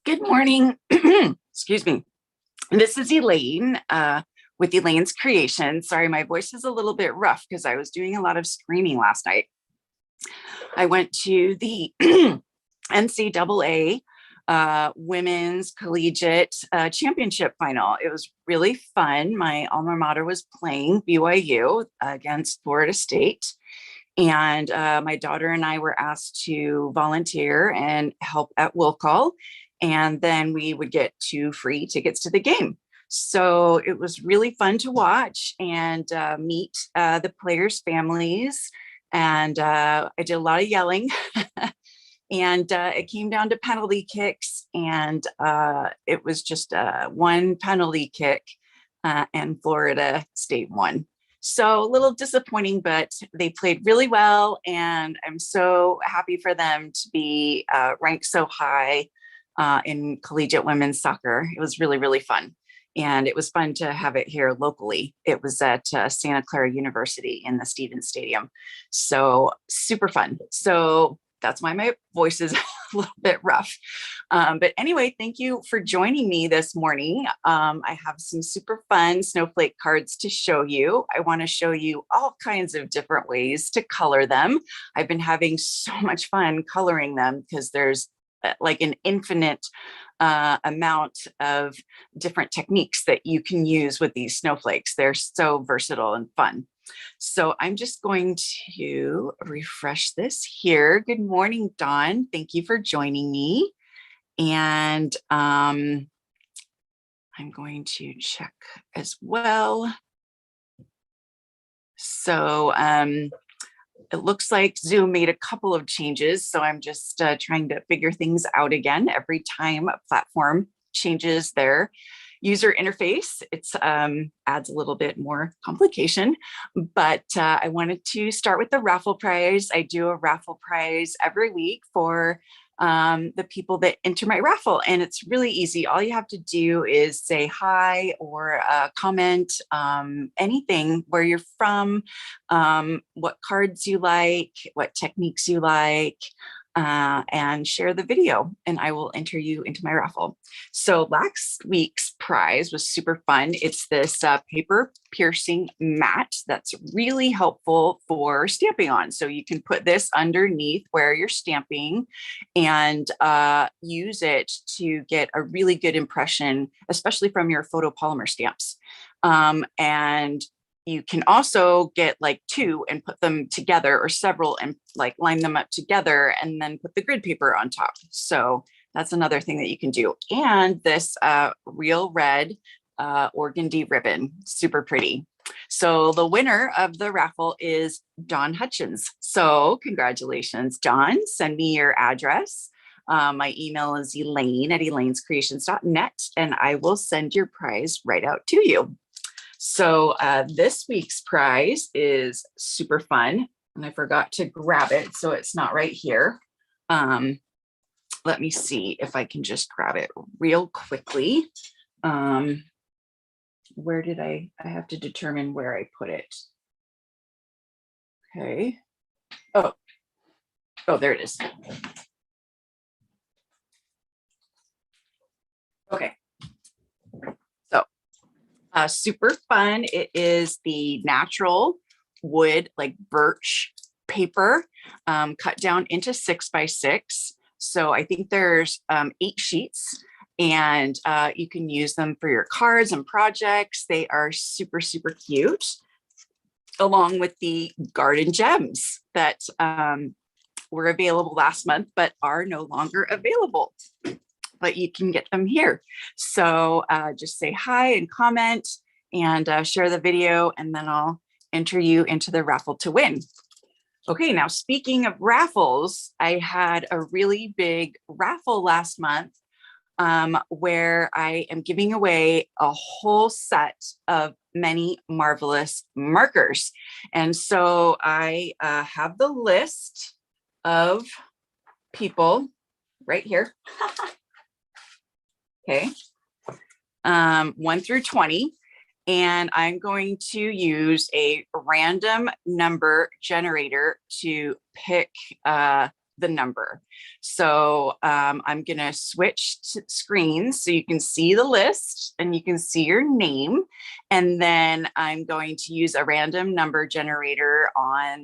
Good morning. Excuse me. This is Elaine with Elaine's Creation. Sorry, my voice is a little bit rough because I was doing a lot of screaming last night. I went to the NCAA Women's Collegiate Championship Final. It was really fun. My alma mater was playing BYU against Florida State. And my daughter and I were asked to volunteer and help at will call. And then we would get 2 free tickets to the game. So it was really fun to watch and meet the players' families. And I did a lot of yelling. And it came down to penalty kicks. And it was just one penalty kick and Florida State won. So a little disappointing, but they played really well. And I'm so happy for them to be ranked so high in collegiate women's soccer. It was really, really fun. And it was fun to have it here locally. It was at Santa Clara University in the Stevens Stadium. So super fun. So that's why my voice is a little bit rough. But anyway, thank you for joining me this morning. I have some super fun snowflake cards to show you. I want to show you all kinds of different ways to color them. I've been having so much fun coloring them because there's like an infinite amount of different techniques that you can use with these snowflakes. They're so versatile and fun. So I'm just going to refresh this here. Good morning, Dawn. Thank you for joining me. And I'm going to check as well. So it looks like Zoom made a couple of changes. So I'm just trying to figure things out again. Every time a platform changes their user interface, it adds a little bit more complication. But I wanted to start with the raffle prize. I do a raffle prize every week for the people that enter my raffle. And it's really easy. All you have to do is say hi or comment anything, where you're from, what cards you like, what techniques you like, and share the video, and I will enter you into my raffle. So last week's prize was super fun. It's this paper piercing mat that's really helpful for stamping on. So you can put this underneath where you're stamping and use it to get a really good impression, especially from your photopolymer stamps. And you can also get like 2 and put them together, or several, and like line them up together and then put the grid paper on top. So that's another thing that you can do. And this real red organdy ribbon, super pretty. So the winner of the raffle is Dawn Hutchins. So congratulations, Dawn. Send me your address. My email is elaine@elainescreations.net, and I will send your prize right out to you. So this week's prize is super fun, and I forgot to grab it, so it's not right here. Let me see if I can just grab it real quickly. Where did I have to determine where I put it. Okay. Oh, there it is. Okay. Super fun. It is the natural wood, like birch paper, cut down into 6x6. So I think there's 8 sheets, and you can use them for your cards and projects. They are super, super cute, along with the garden gems that were available last month, but are no longer available. But you can get them here. So just say hi and comment and share the video, and then I'll enter you into the raffle to win. Okay, now speaking of raffles, I had a really big raffle last month where I am giving away a whole set of many marvelous markers. And so I have the list of people right here. Okay, 1 through 20, and I'm going to use a random number generator to pick the the number. So I'm going to switch screens so you can see the list and you can see your name. And then I'm going to use a random number generator on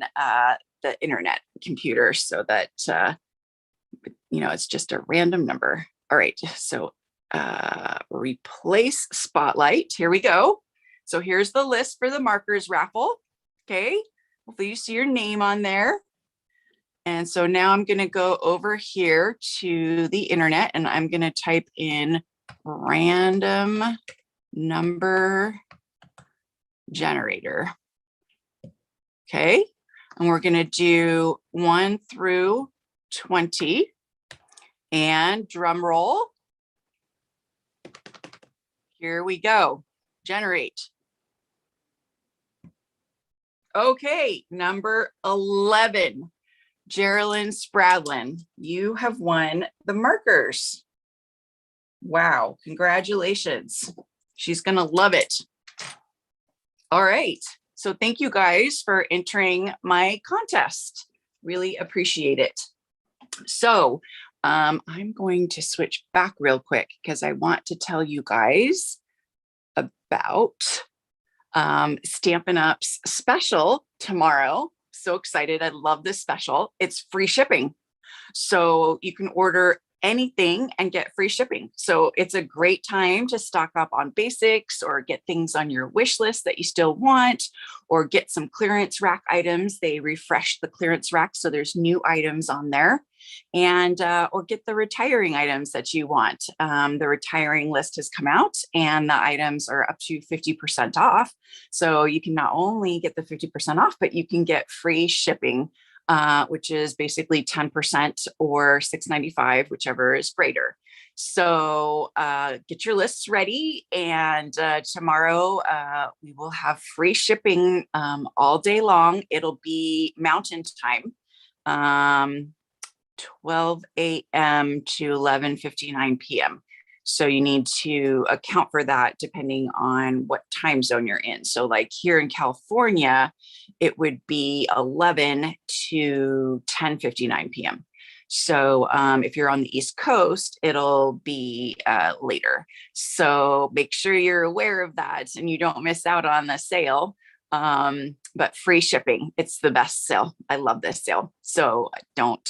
the internet computer so that, it's just a random number. All right, so replace spotlight. Here we go. So here's the list for the markers raffle. Okay, hopefully you see your name on there. And so now I'm going to go over here to the internet and I'm going to type in random number generator. Okay, and we're going to do 1 through 20 and drum roll. Here we go. Generate. Okay, number 11. Geraldine Spradlin, you have won the markers. Wow, congratulations. She's gonna love it. All right, so thank you guys for entering my contest. Really appreciate it. So I'm going to switch back real quick because I want to tell you guys about Stampin' Up's special tomorrow. So excited. I love this special. It's free shipping. So you can order anything and get free shipping. So it's a great time to stock up on basics or get things on your wish list that you still want, or get some clearance rack items. They refresh the clearance rack, so there's new items on there. And or get the retiring items that you want. The retiring list has come out and the items are up to 50% off. So you can not only get the 50% off, but you can get free shipping, which is basically 10% or $6.95, whichever is greater. So get your lists ready, and tomorrow we will have free shipping all day long. It'll be Mountain Time, 12 a.m. to 11:59 p.m. So you need to account for that depending on what time zone you're in. So like here in California, it would be 11 to 10:59 p.m. So if you're on the East Coast, it'll be later. So make sure you're aware of that and you don't miss out on the sale. But free shipping, it's the best sale. I love this sale. So don't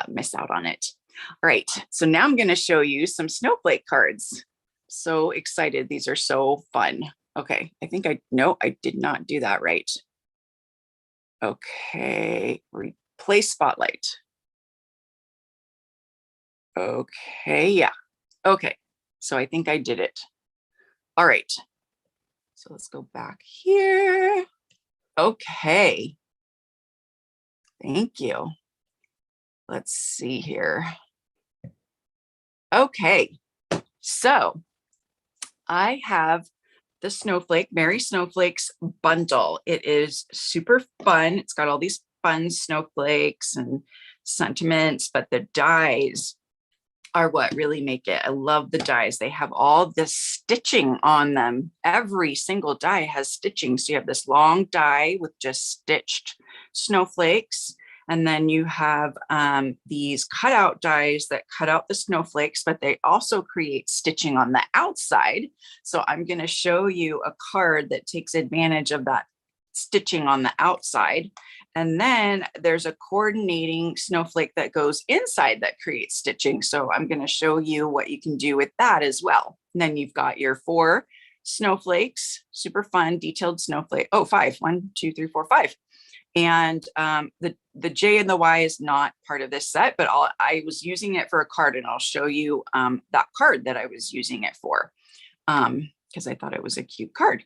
miss out on it. All right, so now I'm going to show you some snowflake cards. So excited. These are so fun. Okay, I think no, I did not do that right. Okay, replace spotlight. Okay, yeah. Okay, so I think I did it. All right, so let's go back here. Okay, thank you. Let's see here. Okay, so I have the Snowflake, Merriest Snowflakes bundle. It is super fun. It's got all these fun snowflakes and sentiments, but the dies are what really make it. I love the dies. They have all this stitching on them. Every single die has stitching. So you have this long die with just stitched snowflakes. And then you have these cutout dies that cut out the snowflakes, but they also create stitching on the outside. So I'm going to show you a card that takes advantage of that stitching on the outside. And then there's a coordinating snowflake that goes inside that creates stitching. So I'm going to show you what you can do with that as well. And then you've got your 4 snowflakes, super fun, detailed snowflake. Oh, 5, 1, 2, 3, 4, 5. And the J and the Y is not part of this set, but I was using it for a card, and I'll show you that card that I was using it for, because I thought it was a cute card.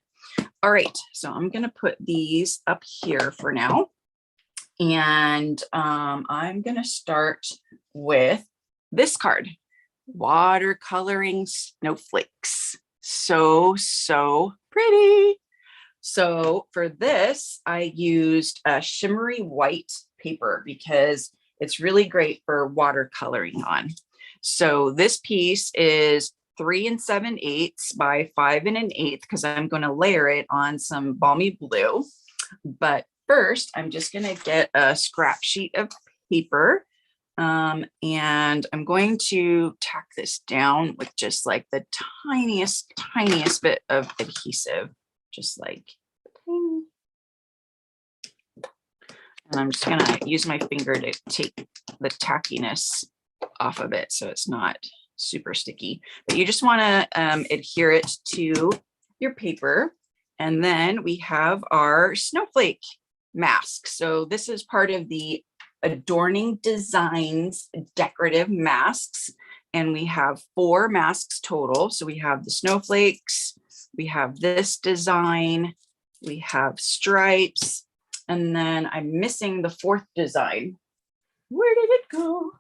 All right, so I'm going to put these up here for now. And I'm going to start with this card, Watercoloring Snowflakes. So pretty. So for this, I used a shimmery white paper because it's really great for watercoloring on. So this piece is 3 7/8 by 5 1/8 because I'm going to layer it on some balmy blue. But first, I'm just going to get a scrap sheet of paper And I'm going to tack this down with just like the tiniest bit of adhesive, just like, and I'm just gonna use my finger to take the tackiness off of it so it's not super sticky. But you just want to adhere it to your paper. And then we have our snowflake mask. So this is part of the Adorning Designs decorative masks, and we have 4 masks total. So we have the snowflakes, we have this design, we have stripes, and then I'm missing the 4th design. Where did it go?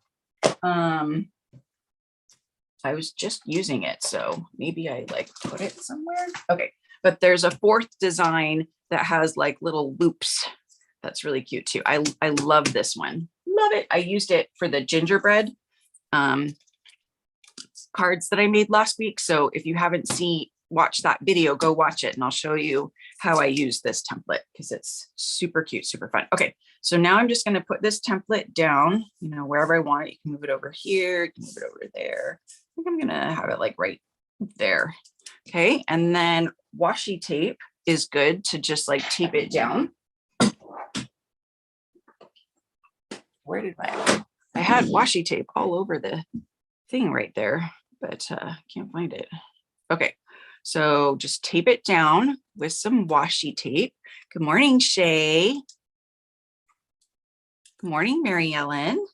I was just using it, so maybe I like put it somewhere. Okay, but there's a 4th design that has like little loops. That's really cute too. I love this one. Love it. I used it for the gingerbread cards that I made last week. So if you haven't watched that video, go watch it and I'll show you how I use this template because it's super cute, super fun. Okay, so now I'm just going to put this template down, you know, wherever I want it. You can move it over here, you can move it over there. I think I'm going to have it like right there. Okay, and then washi tape is good to just like tape it down. Where did I had washi tape all over the thing right there, but can't find it. Okay, so just tape it down with some washi tape. Good morning, Shay. Good morning, Mary Ellen.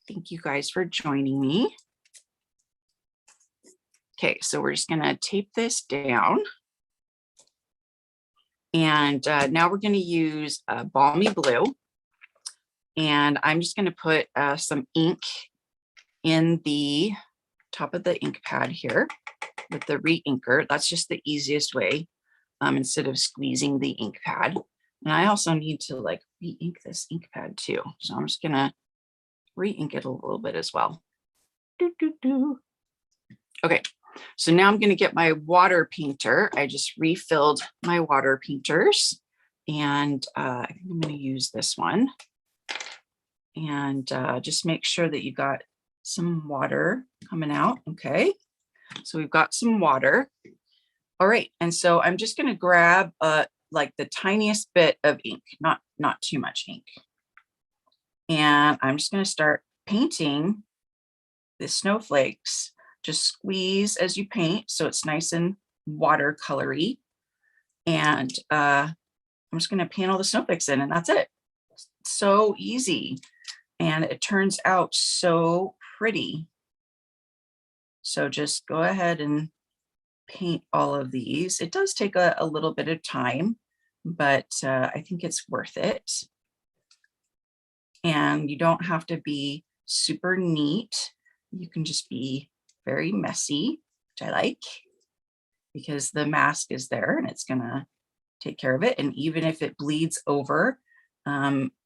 Thank you guys for joining me. Okay, so we're just gonna tape this down. And now we're gonna use balmy blue. And I'm just gonna put some ink in the top of the ink pad here with the re-inker. That's just the easiest way instead of squeezing the ink pad. And I also need to like re-ink this ink pad too. So I'm just gonna re-ink it a little bit as well. Okay, so now I'm gonna get my water painter. I just refilled my water painters and I think I'm gonna use this one. And just make sure that you got some water coming out. Okay, so we've got some water. All right, and so I'm just going to grab like the tiniest bit of ink, not too much ink, and I'm just going to start painting the snowflakes. Just squeeze as you paint so it's nice and watercolory, and I'm just going to paint all the snowflakes in, and that's it. So easy. And it turns out so pretty. So just go ahead and paint all of these. It does take a little bit of time, but I think it's worth it. And you don't have to be super neat. You can just be very messy, which I like, because the mask is there and it's gonna take care of it. And even if it bleeds over,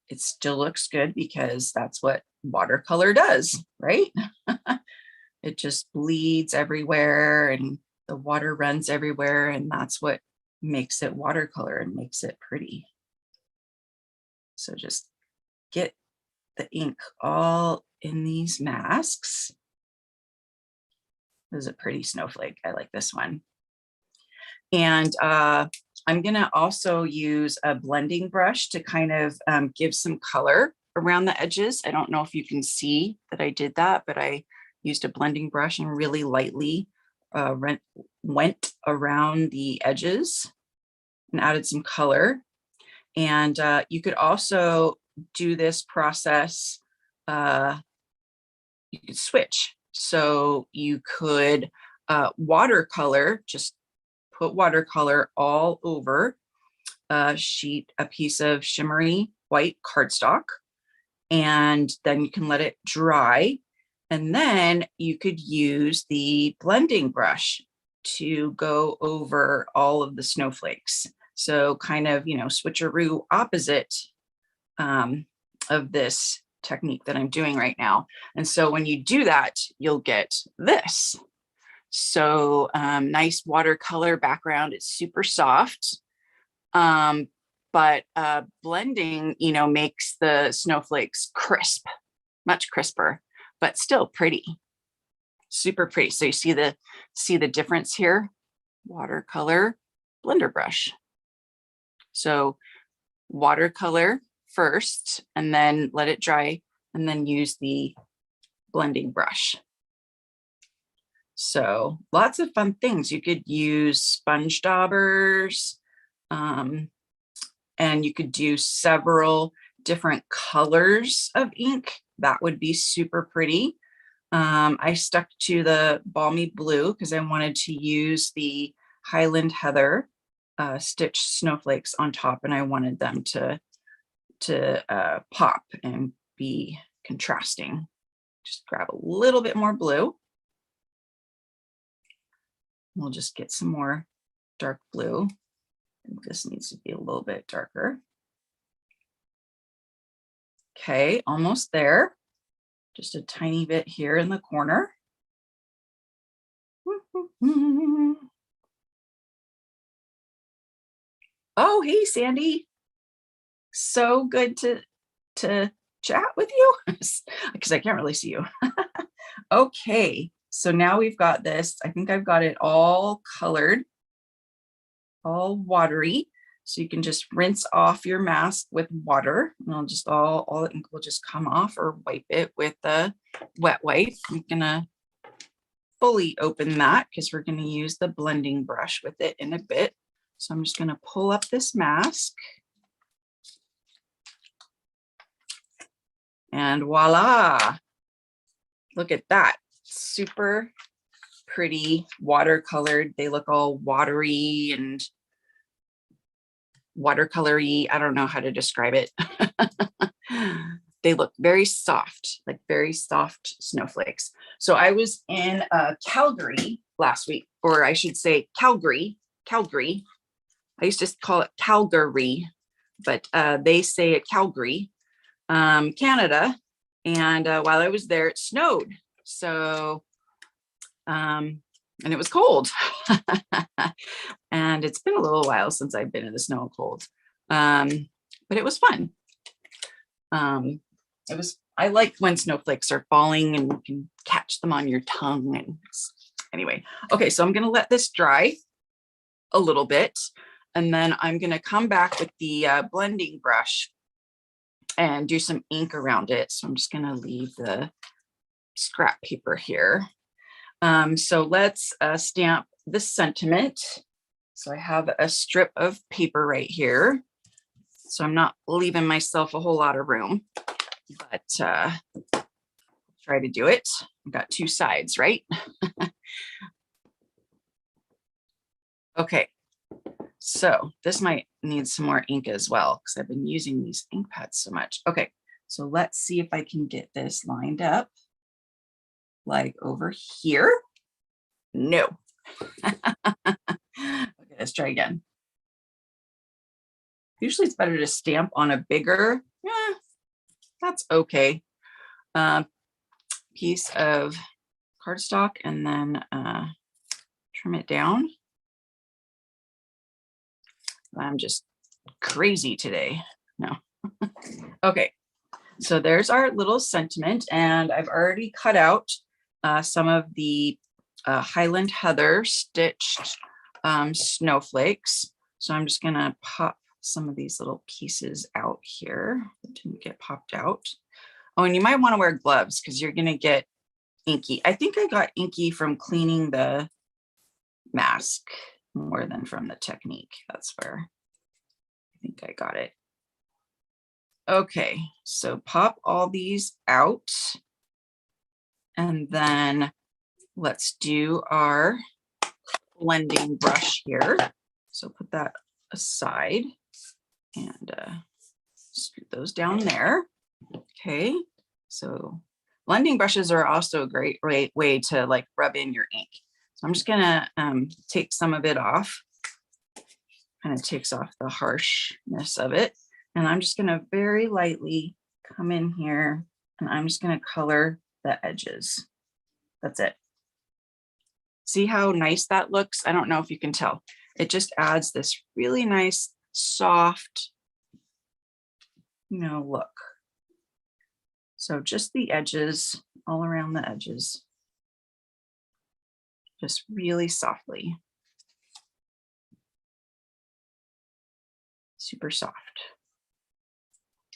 it still looks good because that's what watercolor does, right? It just bleeds everywhere and the water runs everywhere, and that's what makes it watercolor and makes it pretty. So just get the ink all in these masks. This is a pretty snowflake. I like this one. And I'm going to also use a blending brush to kind of give some color around the edges. I don't know if you can see that I did that, but I used a blending brush and really lightly went around the edges and added some color. And you could also do this process, you could switch. So you could watercolor, just put watercolor all over a piece of shimmery white cardstock, and then you can let it dry. And then you could use the blending brush to go over all of the snowflakes. So kind of, you know, switcheroo opposite of this technique that I'm doing right now. And so when you do that, you'll get this. So nice watercolor background. It's super soft. but blending, you know, makes the snowflakes crisp, much crisper, but still pretty, super pretty. So you see the difference here, watercolor, blender brush. So watercolor first, and then let it dry, and then use the blending brush. So lots of fun things. You could use sponge daubers, and you could do several different colors of ink. That would be super pretty. I stuck to the balmy blue because I wanted to use the Highland Heather stitched snowflakes on top, and I wanted them to pop and be contrasting. Just grab a little bit more blue. We'll just get some more dark blue. This needs to be a little bit darker. Okay, almost there. Just a tiny bit here in the corner. Oh, hey, Sandy. So good to chat with you because I can't really see you. Okay, so now we've got this. I think I've got it all colored, all watery. So you can just rinse off your mask with water, and I'll just all the ink will just come off, or wipe it with a wet wipe. I'm gonna fully open that because we're gonna use the blending brush with it in a bit. So I'm just gonna pull up this mask. And voila, look at that, super pretty watercolored. They look all watery and watercolory. I don't know how to describe it. They look very soft, like very soft snowflakes. So I was in Calgary last week, or I should say Calgary. I used to call it Calgary, but they say it Calgary, Canada. And while I was there, it snowed. So, and it was cold. And it's been a little while since I've been in the snow and cold. But it was fun. I like when snowflakes are falling and you can catch them on your tongue. And anyway, okay, so I'm gonna let this dry a little bit, and then I'm gonna come back with the blending brush and do some ink around it. So I'm just gonna leave the scrap paper here. So let's stamp this sentiment. So I have a strip of paper right here. So I'm not leaving myself a whole lot of room, but try to do it. I've got two sides, right? Okay, so this might need some more ink as well because I've been using these ink pads so much. Okay, so let's see if I can get this lined up like over here. No. Okay, let's try again. Usually it's better to stamp on a bigger, that's okay, piece of cardstock, and then trim it down. I'm just crazy today. No. Okay, so there's our little sentiment, and I've already cut out some of the Highland Heather stitched snowflakes. So I'm just gonna pop some of these little pieces out here that didn't get popped out. Oh, and you might want to wear gloves because you're gonna get inky. I think I got inky from cleaning the mask more than from the technique. That's where I think I got it. Okay, so pop all these out, and then let's do our blending brush here. So put that aside and scoot those down there. Okay, so blending brushes are also a great way to like rub in your ink. So I'm just gonna take some of it off. Kind of takes off the harshness of it. And I'm just gonna very lightly come in here, and I'm just gonna color the edges. That's it. See how nice that looks? I don't know if you can tell. It just adds this really nice, soft you know, look. So just the edges, all around the edges, just really softly. Super soft.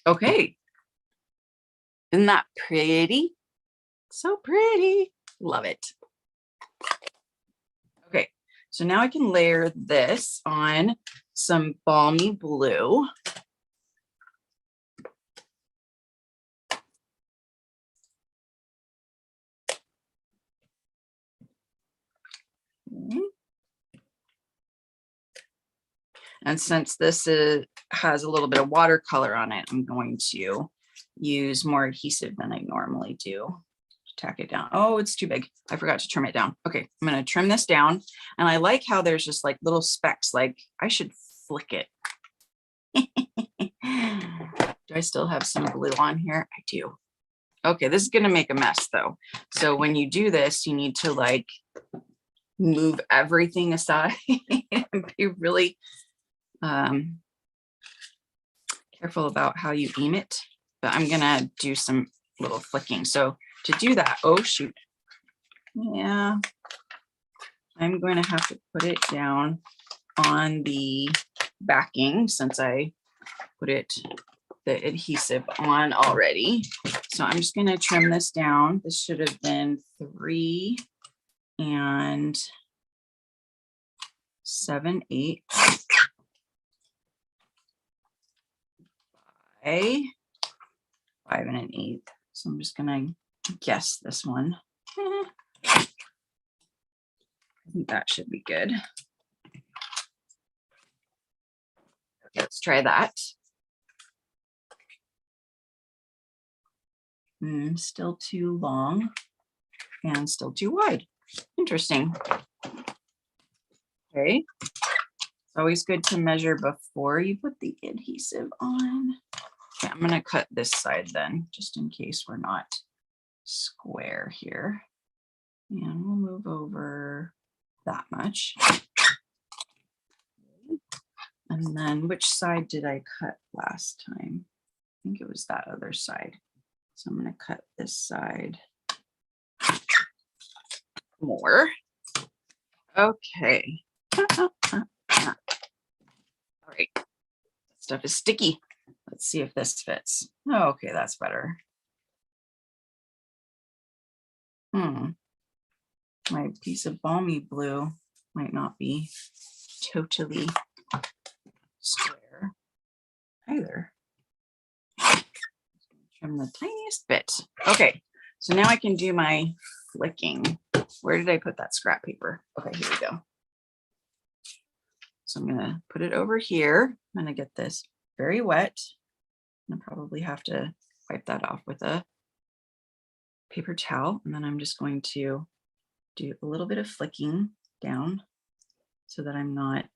Okay. Isn't that pretty? So pretty. Love it. Okay, so now I can layer this on some balmy blue. Okay. And since this has a little bit of watercolor on it, I'm going to use more adhesive than I normally do to tack it down. Oh, it's too big. I forgot to trim it down. Okay, I'm going to trim this down. And I like how there's just like little specks, like I should flick it. Do I still have some glue on here? I do. Okay, this is going to make a mess though. So when you do this, you need to like move everything aside and be really careful about how you aim it. But I'm gonna do some little flicking. So to do that, oh shoot, yeah, I'm going to have to put it down on the backing since I put the adhesive on already. So I'm just going to trim this down. This should have been 3 7/8. 5 1/8. So I'm just going to guess this one. I think that should be good. Okay, let's try that. Still too long and still too wide. Interesting. Okay. It's always good to measure before you put the adhesive on. Okay, I'm going to cut this side then, just in case we're not square here. And we'll move over that much. And then which side did I cut last time? I think it was that other side. So I'm going to cut this side more. Okay. All right. That stuff is sticky. Let's see if this fits. Oh, okay, that's better. My piece of balmy blue might not be totally square either. Trim the tiniest bit. Okay, so now I can do my flicking. Where did I put that scrap paper? Okay, here we go. So I'm gonna put it over here. I'm gonna get this very wet. I'll probably have to wipe that off with a paper towel. And then I'm just going to do a little bit of flicking down so that I'm not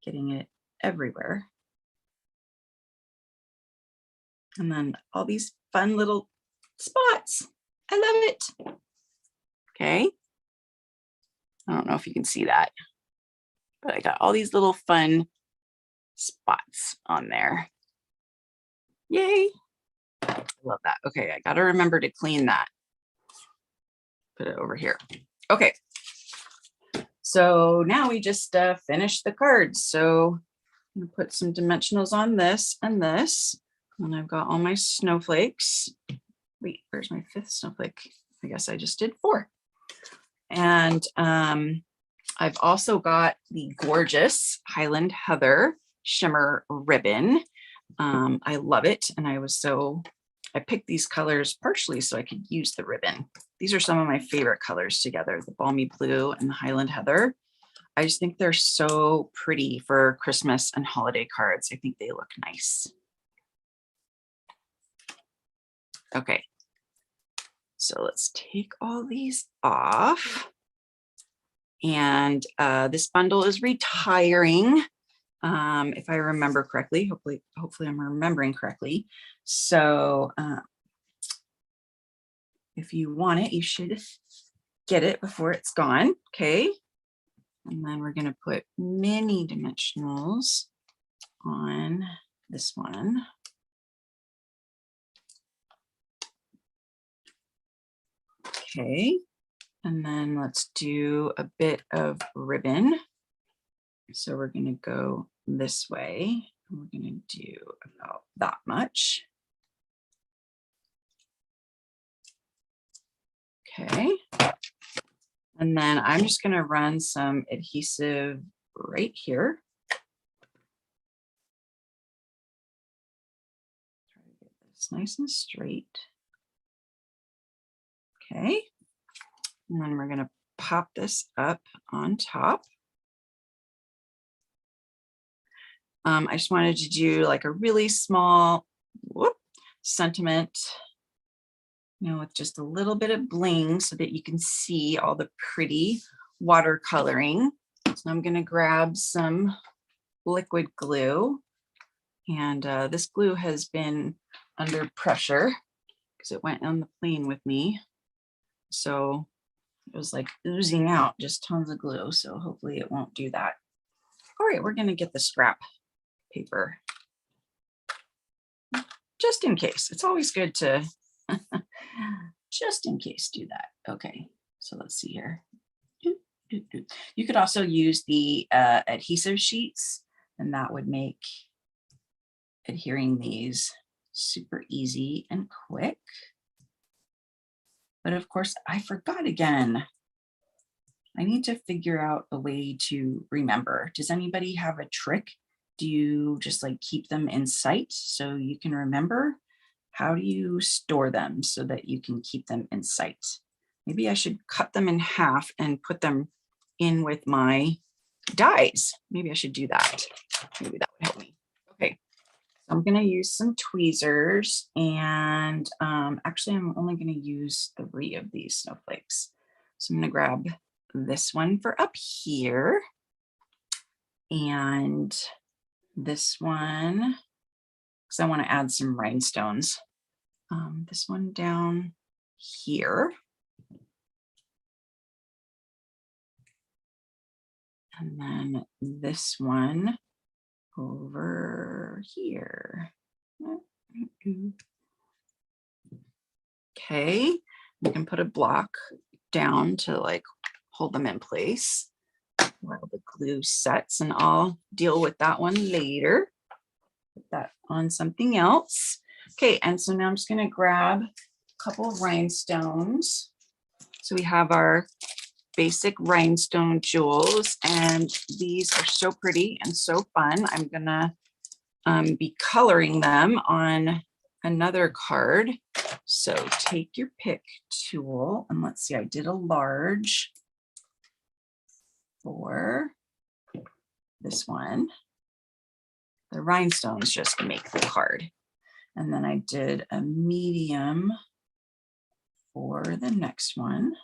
getting it everywhere. And then all these fun little spots. I love it. Okay. I don't know if you can see that, but I got all these little fun spots on there. Yay. I love that. Okay, I got to remember to clean that. Put it over here. Okay. So now we just finished the cards. So I'm going to put some dimensionals on this and this. And I've got all my snowflakes. Wait, where's my 5th snowflake? I guess I just did 4. And I've also got the gorgeous Highland Heather shimmer ribbon. I love it. And I picked these colors partially so I could use the ribbon. These are some of my favorite colors together, the balmy blue and the Highland Heather. I just think they're so pretty for Christmas and holiday cards. I think they look nice. Okay, so let's take all these off. And this bundle is retiring, if I remember correctly. Hopefully I'm remembering correctly. So if you want it, you should get it before it's gone. Okay. And then we're going to put mini dimensionals on this one. Okay, and then let's do a bit of ribbon. So we're going to go this way. And we're going to do about that much. Okay. And then I'm just going to run some adhesive right here. Try to get this nice and straight. Okay. And then we're going to pop this up on top. I just wanted to do like a really small sentiment, you know, with just a little bit of bling so that you can see all the pretty watercoloring. So I'm going to grab some liquid glue, and this glue has been under pressure because it went on the plane with me. So it was like oozing out just tons of glue. So hopefully it won't do that. All right, we're going to get the scrap paper just in case. It's always good to just in case do that. Okay, so let's see here. You could also use the adhesive sheets, and that would make adhering these super easy and quick. But of course, I forgot again. I need to figure out a way to remember. Does anybody have a trick? Do you just like keep them in sight so you can remember? How do you store them so that you can keep them in sight? Maybe I should cut them in half and put them in with my dies. Maybe I should do that. Maybe that would help me. Okay, so I'm gonna use some tweezers, and actually I'm only gonna use 3 of these snowflakes. So I'm gonna grab this one for up here, and this one, because I want to add some rhinestones. This one down here. And then this one over here. Okay, you can put a block down to like hold them in place while the glue sets, and I'll deal with that one later. Put that on something else. Okay, and so now I'm just going to grab a couple of rhinestones. So we have our basic rhinestone jewels, and these are so pretty and so fun. I'm going to be coloring them on another card. So take your pick tool, and let's see, I did a large for this one. The rhinestones just make the card. And then I did a medium for the next one.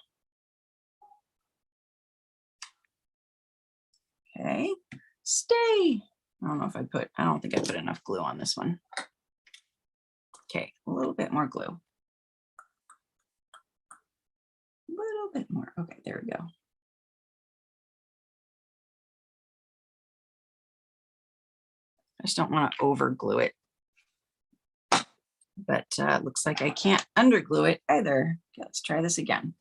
Okay, stay. I don't know if I don't think I put enough glue on this one. Okay, a little bit more glue. A little bit more. Okay, there we go. I just don't want to over glue it. But looks like I can't under glue it either. Okay, let's try this again.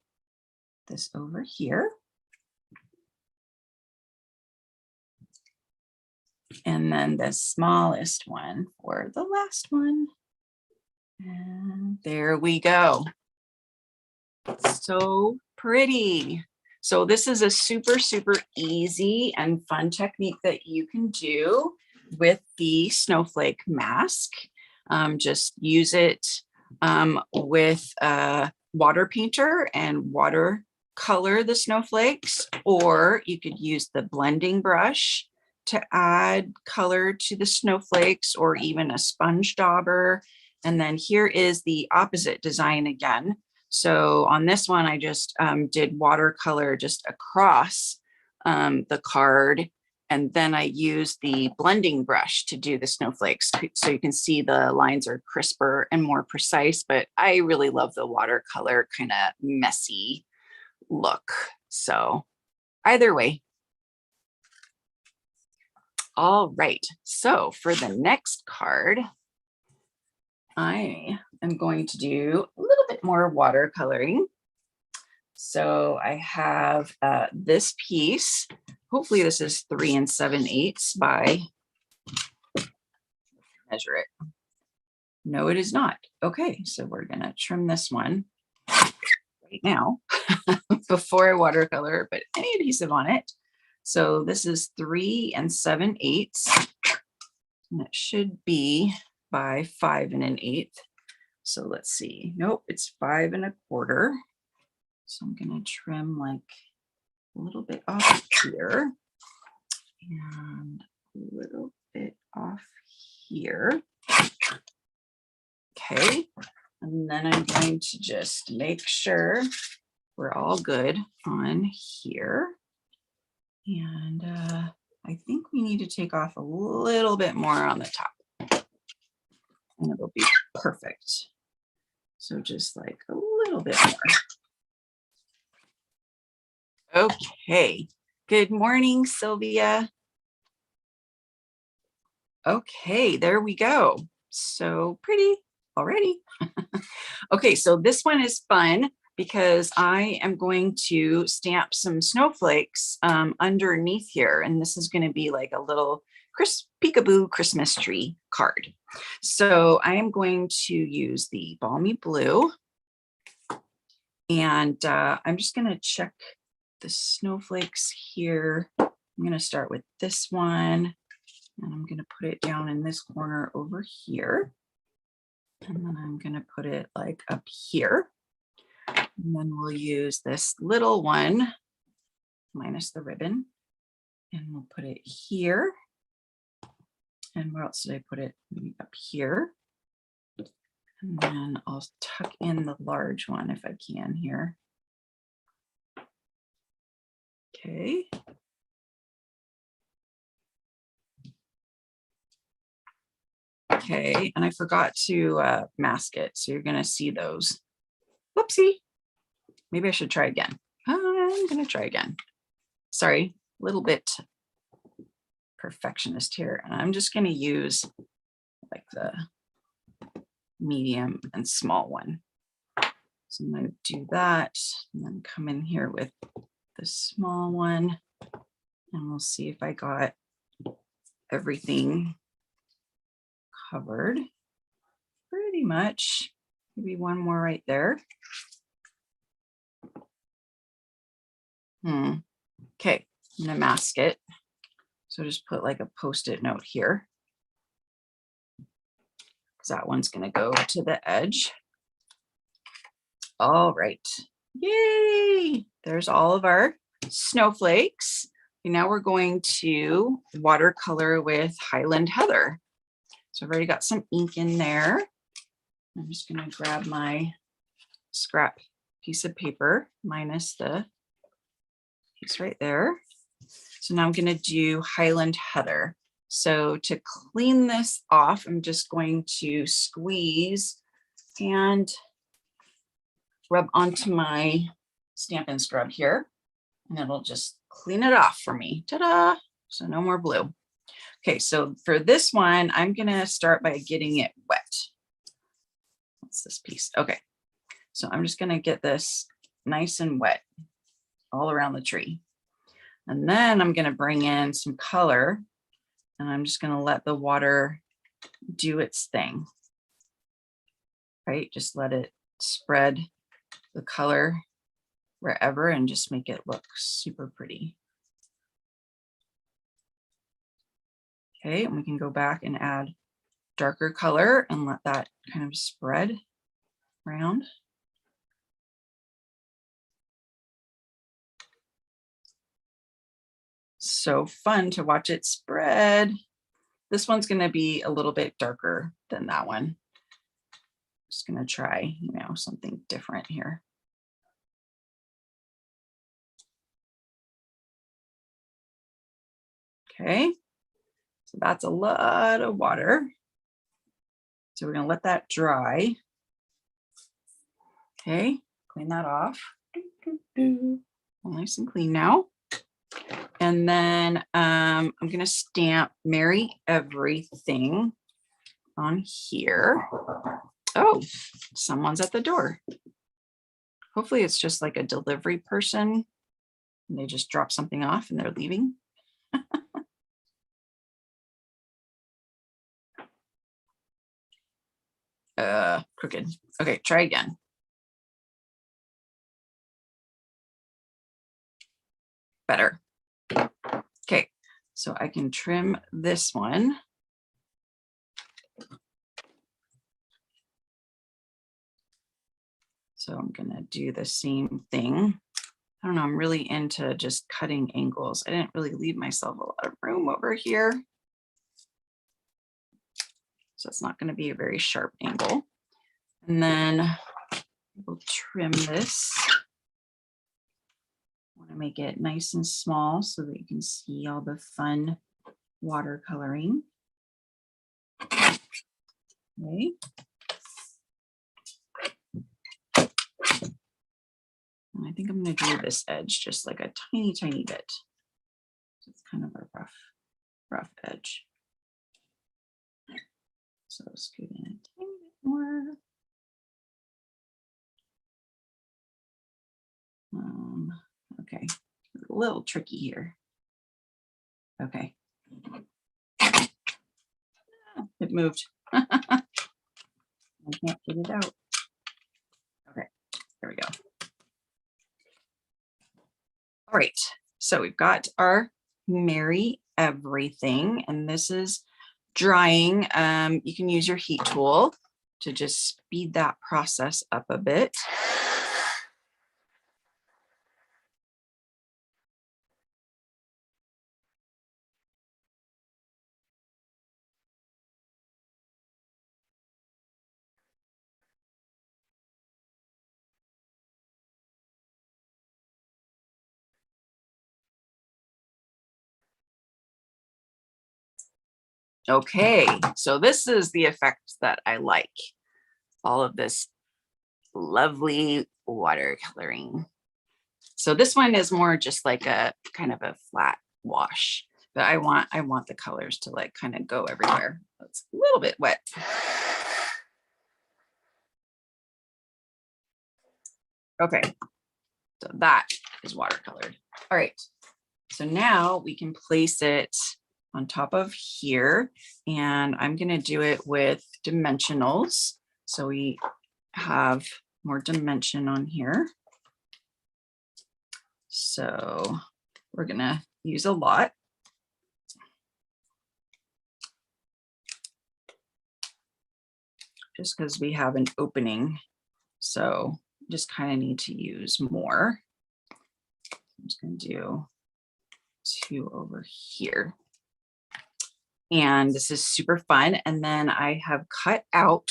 This over here. And then the smallest one for the last one. And there we go. So pretty. So this is a super, super easy and fun technique that you can do with the Snowflake Mask. Just use it with a water painter and watercolor the snowflakes, or you could use the blending brush to add color to the snowflakes, or even a sponge dauber. And then here is the opposite design again. So on this one, I just did watercolor just across the card. And then I used the blending brush to do the snowflakes. So you can see the lines are crisper and more precise, but I really love the watercolor kind of messy look. So either way. All right, so for the next card, I am going to do a little bit more watercoloring. So I have this piece. Hopefully this is 3 7/8 by, measure it. No, it is not. Okay, so we're gonna trim this one right now before I watercolor, but any adhesive on it. So this is 3 7/8, and it should be by 5 1/8. So let's see. Nope, it's 5 1/4. So I'm gonna trim like a little bit off here and a little bit off here. Okay, and then I'm going to just make sure we're all good on here. And I think we need to take off a little bit more on the top and it'll be perfect. So just like a little bit more. Okay, good morning, Sylvia. Okay, there we go. So pretty already. Okay, so this one is fun because I am going to stamp some snowflakes underneath here. And this is going to be like a little peekaboo Christmas tree card. So I am going to use the Balmy Blue. And I'm just going to check the snowflakes here. I'm going to start with this one. And I'm going to put it down in this corner over here. And then I'm going to put it like up here. And then we'll use this little one minus the ribbon. And we'll put it here. And where else did I put it? Maybe up here. And then I'll tuck in the large one if I can here. Okay. Okay, and I forgot to mask it, so you're gonna see those. Whoopsie. Maybe I should try again. I'm gonna try again. Sorry, a little bit perfectionist here. And I'm just gonna use like the medium and small one. So I'm gonna do that and then come in here with the small one and we'll see if I got everything covered pretty much. Maybe one more right there. Okay, I'm gonna mask it. So just put like a post-it note here because that one's gonna go to the edge. All right, yay! There's all of our snowflakes. And now we're going to watercolor with Highland Heather. So I've already got some ink in there. I'm just gonna grab my scrap piece of paper minus the piece right there. So now I'm gonna do Highland Heather. So to clean this off, I'm just going to squeeze and rub onto my Stampin' Scrub here, and it'll just clean it off for me. Ta-da! So no more blue. Okay, so for this one, I'm gonna start by getting it wet. What's this piece? Okay, so I'm just gonna get this nice and wet all around the tree. And then I'm gonna bring in some color and I'm just gonna let the water do its thing, right? Just let it spread the color wherever and just make it look super pretty. Okay, and we can go back and add darker color and let that kind of spread around. So fun to watch it spread. This one's going to be a little bit darker than that one. Just going to try, something different here. Okay, so that's a lot of water. So we're going to let that dry. Okay, clean that off. All nice and clean now. And then I'm going to stamp Merry Everything on here. Oh, someone's at the door. Hopefully it's just like a delivery person and they just drop something off and they're leaving. Crooked. Okay, try again. Better. Okay, so I can trim this one. So I'm gonna do the same thing. I don't know, I'm really into just cutting angles. I didn't really leave myself a lot of room over here. So it's not gonna be a very sharp angle. And then we'll trim this. I wanna make it nice and small so that you can see all the fun watercoloring. Okay. And I think I'm going to do this edge just like a tiny, tiny bit. So it's kind of a rough edge. So scoot in a tiny bit more. Okay, a little tricky here. Okay. It moved. I can't get it out. Okay, there we go. All right, so we've got our Merry Everything, and this is drying. You can use your heat tool to just speed that process up a bit. Okay, so this is the effect that I like. All of this lovely watercoloring. So this one is more just like a kind of a flat wash, but I want the colors to like kind of go everywhere. It's a little bit wet. Okay, so that is watercolored. All right, so now we can place it on top of here, and I'm going to do it with dimensionals. So we have more dimension on here. So we're going to use a lot. Just because we have an opening. So just kind of need to use more. I'm just going to do 2 over here. And this is super fun. And then I have cut out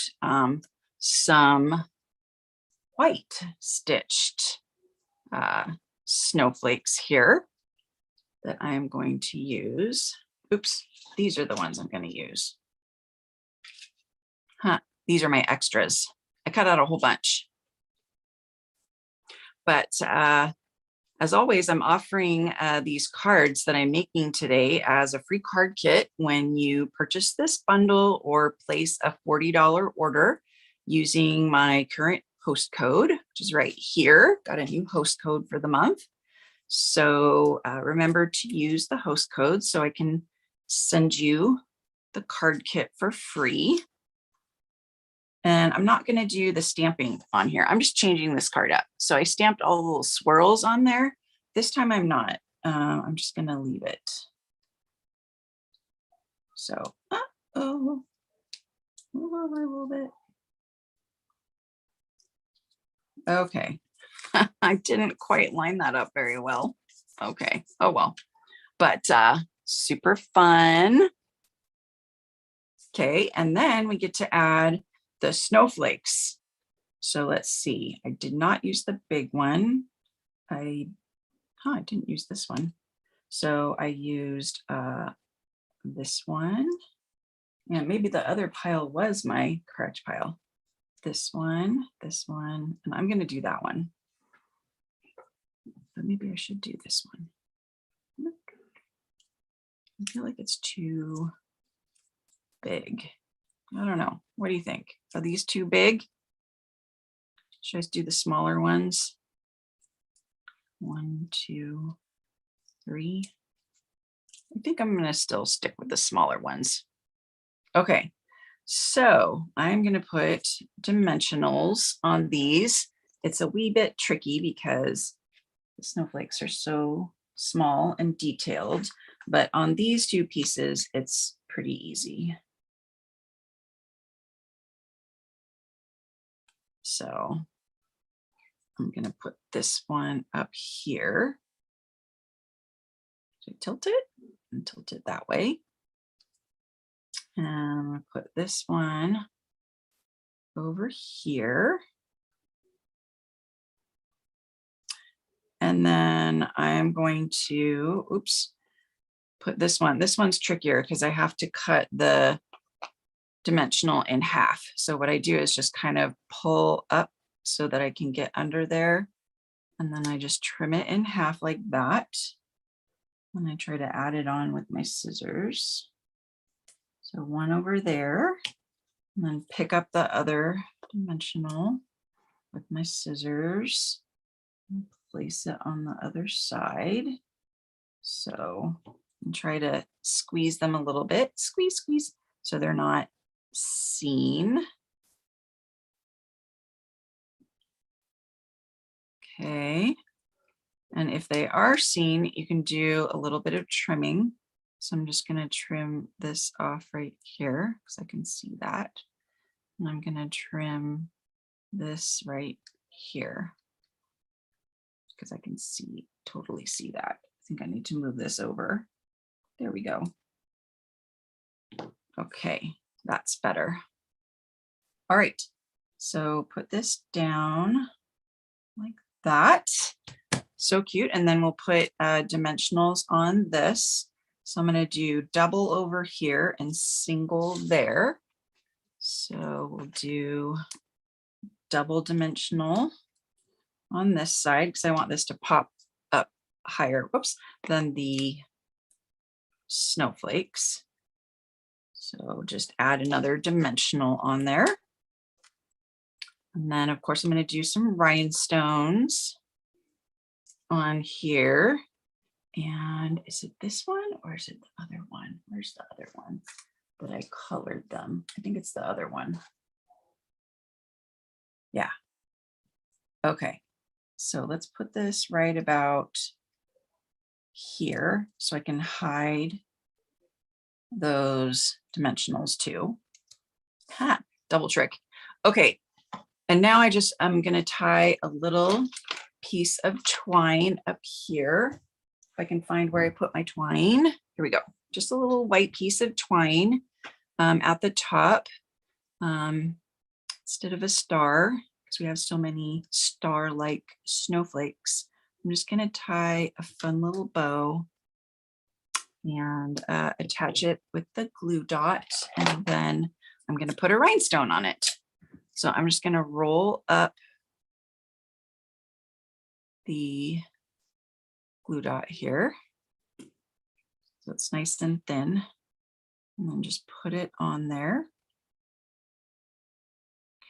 some white stitched snowflakes here that I'm going to use. Oops, these are the ones I'm going to use. These are my extras. I cut out a whole bunch. But as always, I'm offering these cards that I'm making today as a free card kit when you purchase this bundle or place a $40 order using my current host code, which is right here. Got a new host code for the month. So remember to use the host code so I can send you the card kit for free. And I'm not going to do the stamping on here. I'm just changing this card up. So I stamped all the little swirls on there. This time I'm not. I'm just going to leave it. So, move over a little bit. Okay. I didn't quite line that up very well. Okay. Oh, well. But super fun. Okay. And then we get to add the snowflakes. So let's see. I did not use the big one. I didn't use this one. So I used this one. And maybe the other pile was my correct pile. This one, and I'm going to do that one. But maybe I should do this one. I feel like it's too big. I don't know. What do you think? Are these too big? Should I just do the smaller ones? 1, 2, 3. I think I'm going to still stick with the smaller ones. Okay, so I'm going to put dimensionals on these. It's a wee bit tricky because the snowflakes are so small and detailed, but on these 2 pieces, it's pretty easy. So I'm going to put this one up here. So tilt it and tilt it that way. And I'm going to put this one over here. And then I'm going to, oops, put this one. This one's trickier because I have to cut the dimensional in half. So what I do is just kind of pull up so that I can get under there. And then I just trim it in half like that. And I try to add it on with my scissors. So one over there, and then pick up the other dimensional with my scissors and place it on the other side. So and try to squeeze them a little bit, squeeze, squeeze, so they're not seen. Okay. And if they are seen, you can do a little bit of trimming. So I'm just going to trim this off right here because I can see that. And I'm going to trim this right here because I can see, totally see that. I think I need to move this over. There we go. Okay, that's better. All right, so put this down like that. So cute. And then we'll put dimensionals on this. So I'm going to do double over here and single there. So we'll do double dimensional on this side because I want this to pop up higher, whoops, than the snowflakes. So just add another dimensional on there. And then of course I'm going to do some rhinestones on here. And is it this one or is it the other one? Where's the other one that I colored them? I think it's the other one. Yeah. Okay. So let's put this right about here so I can hide those dimensionals too. Ha, double trick. Okay. And now I'm going to tie a little piece of twine up here. If I can find where I put my twine. Here we go. Just a little white piece of twine at the top instead of a star, because we have so many star-like snowflakes. I'm just going to tie a fun little bow and attach it with the glue dot. And then I'm going to put a rhinestone on it. So I'm just going to roll up the glue dot here. So it's nice and thin. And then just put it on there.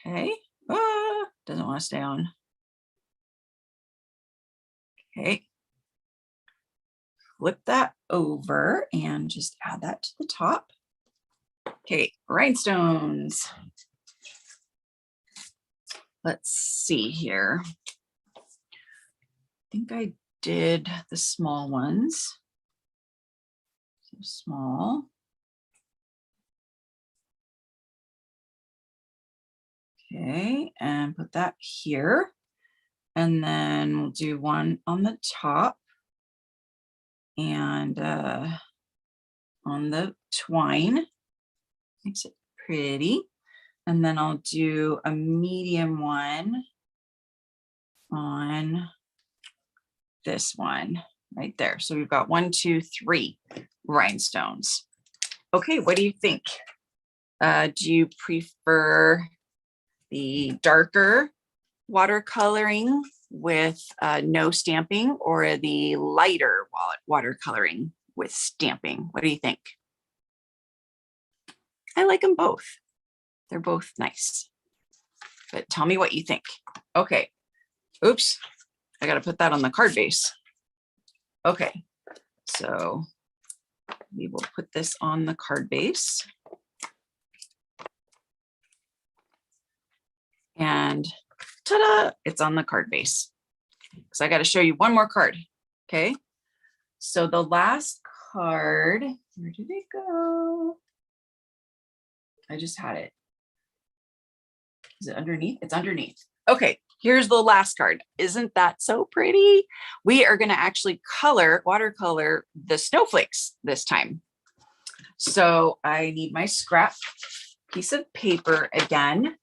Okay. Ah, doesn't want to stay on. Okay. Flip that over and just add that to the top. Okay, rhinestones. Let's see here. I think I did the small ones. So small. Okay, and put that here. And then we'll do one on the top and on the twine. Makes it pretty. And then I'll do a medium one on this one right there. So we've got 1, 2, 3 rhinestones. Okay, what do you think? Do you prefer the darker watercoloring with no stamping or the lighter watercoloring with stamping? What do you think? I like them both. They're both nice. But tell me what you think. Okay. Oops. I got to put that on the card base. Okay. So we will put this on the card base. And ta-da, it's on the card base. So I got to show you one more card. Okay. So the last card, where did it go? I just had it. Is it underneath? It's underneath. Okay, here's the last card. Isn't that so pretty? We are going to actually watercolor the snowflakes this time. So I need my scrap piece of paper again.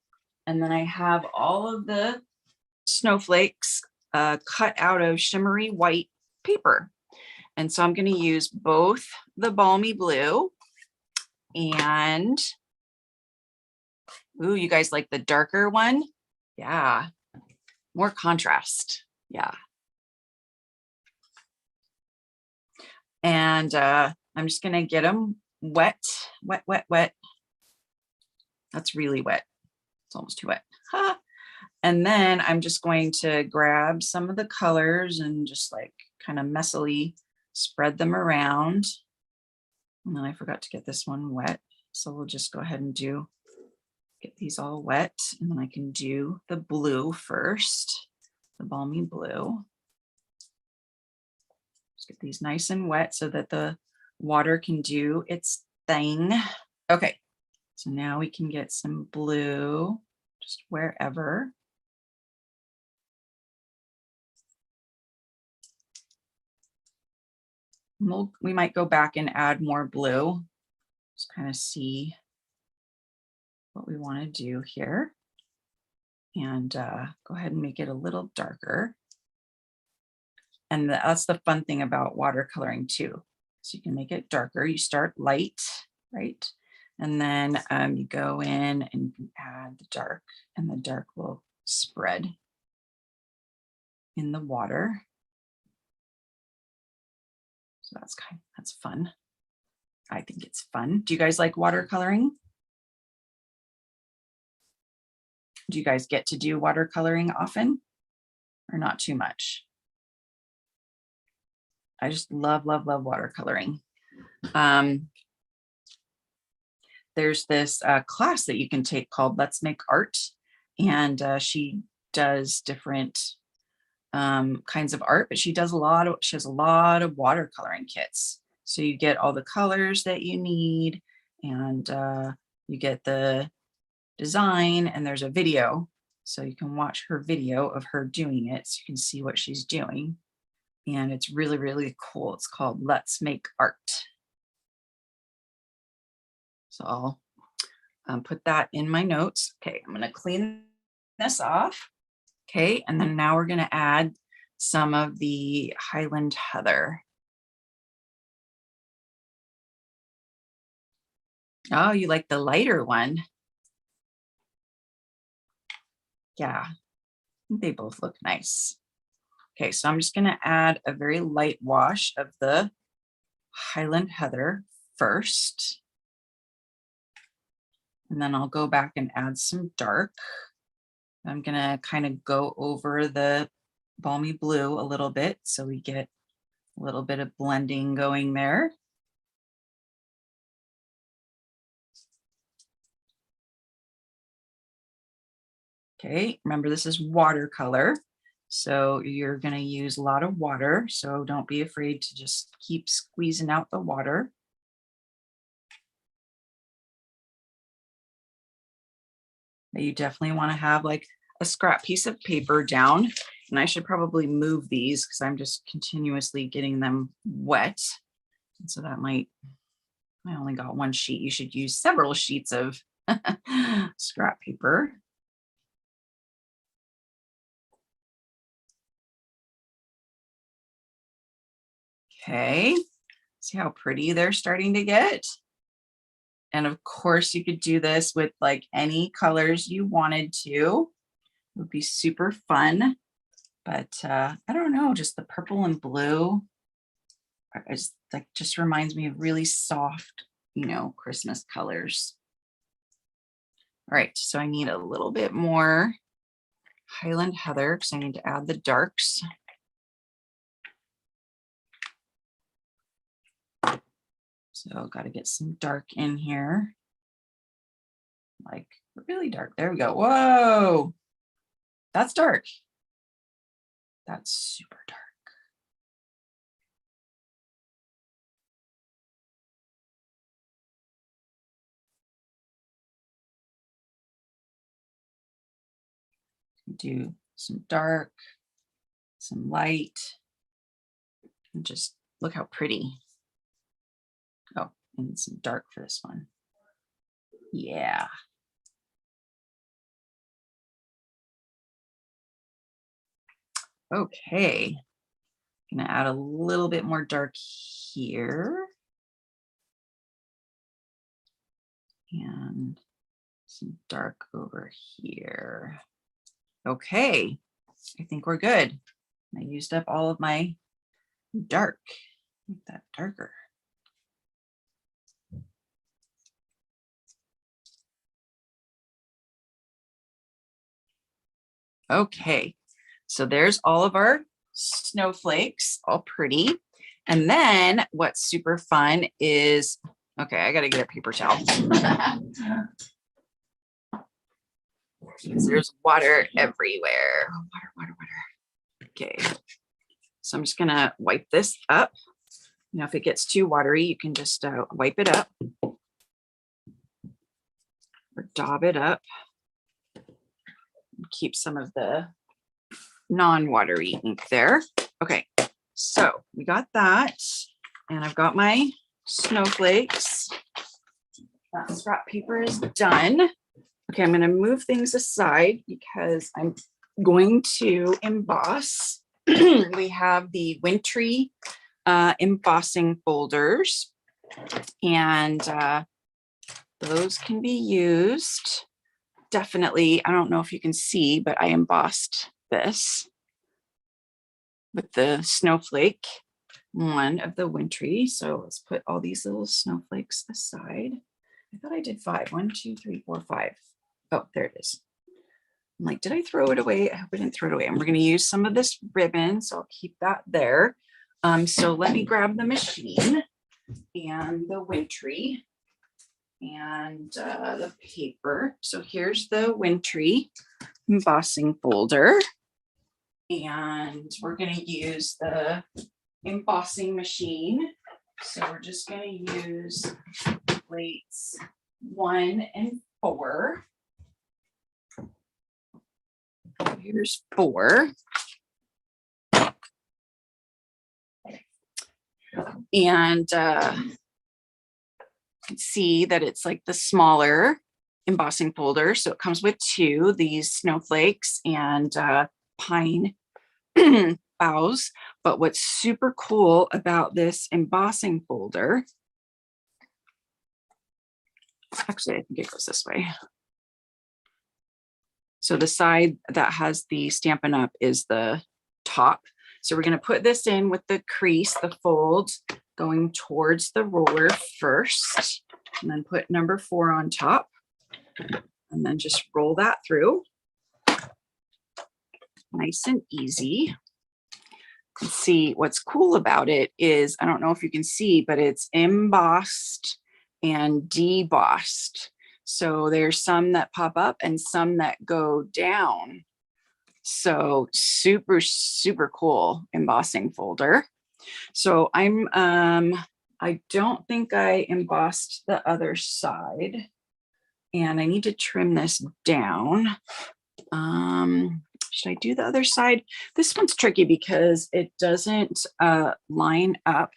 And then I have all of the snowflakes cut out of shimmery white paper. And so I'm going to use both the balmy blue and, ooh, you guys like the darker one? Yeah, more contrast. Yeah. And I'm just going to get them wet, wet, wet, wet. That's really wet. It's almost too wet. Ha. And then I'm just going to grab some of the colors and just like kind of messily spread them around. And then I forgot to get this one wet. So we'll just go ahead and get these all wet. And then I can do the blue first, the balmy blue. Just get these nice and wet so that the water can do its thing. Okay, so now we can get some blue just wherever. We might go back and add more blue. Just kind of see what we want to do here. And go ahead and make it a little darker. And that's the fun thing about watercoloring too. So you can make it darker. You start light, right? And then you go in and you add the dark, and the dark will spread in the water. So that's fun. I think it's fun. Do you guys like watercoloring? Do you guys get to do watercoloring often or not too much? I just love, love, love watercoloring. There's this class that you can take called Let's Make Art. And she does different kinds of art, but she has a lot of watercoloring kits. So you get all the colors that you need, and you get the design, and there's a video. So you can watch her video of her doing it, so you can see what she's doing. And it's really, really cool. It's called Let's Make Art. So I'll put that in my notes. Okay, I'm going to clean this off. Okay, and then now we're going to add some of the Highland Heather. Oh, you like the lighter one? Yeah, they both look nice. Okay, so I'm just going to add a very light wash of the Highland Heather first. And then I'll go back and add some dark. I'm going to kind of go over the balmy blue a little bit so we get a little bit of blending going there. Okay, remember this is watercolor, so you're going to use a lot of water, so don't be afraid to just keep squeezing out the water. But you definitely want to have like a scrap piece of paper down, and I should probably move these because I'm just continuously getting them wet. And so that I only got one sheet. You should use several sheets of scrap paper. Okay, see how pretty they're starting to get? And of course you could do this with like any colors you wanted to. It would be super fun, but I don't know, just the purple and blue. That just reminds me of really soft, you know, Christmas colors. All right, so I need a little bit more Highland Heather because I need to add the darks. So got to get some dark in here, like really dark. There we go. Whoa, that's dark. That's super dark. Do some dark, some light, and just look how pretty. Oh, and some dark for this one. Yeah. Okay. Gonna add a little bit more dark here. And some dark over here. Okay, I think we're good. I used up all of my dark. Make that darker. Okay, so there's all of our snowflakes, all pretty. And then what's super fun is, okay, I gotta get a paper towel. Because there's water everywhere. Oh, water. Okay, so I'm just gonna wipe this up. You know, if it gets too watery, you can just wipe it up or daub it up. Keep some of the non-watery ink there. Okay, so we got that, and I've got my snowflakes. That scrap paper is done. Okay, I'm going to move things aside because I'm going to emboss. We have the wintry embossing folders, and those can be used. Definitely, I don't know if you can see, but I embossed this with the snowflake one of the wintry. So let's put all these little snowflakes aside. I thought I did 5. 1, 2, 3, 4, 5. Oh, there it is. I'm like, did I throw it away? I hope I didn't throw it away. And we're going to use some of this ribbon, so I'll keep that there. So let me grab the machine and the wintry and the paper. So here's the wintry embossing folder, and we're going to use the embossing machine. So we're just going to use plates 1 and 4. Here's 4. And see that it's like the smaller embossing folder. So it comes with 2, these snowflakes and pine boughs. But what's super cool about this embossing folder, actually, I think it goes this way. So the side that has the Stampin' Up is the top. So we're going to put this in with the crease, the fold going towards the roller first, and then put number 4 on top, and then just roll that through. Nice and easy. Let's see, what's cool about it is, I don't know if you can see, but it's embossed and debossed. So there's some that pop up and some that go down. So super, super cool embossing folder. So I don't think I embossed the other side, and I need to trim this down. Should I do the other side? This one's tricky because it doesn't line up,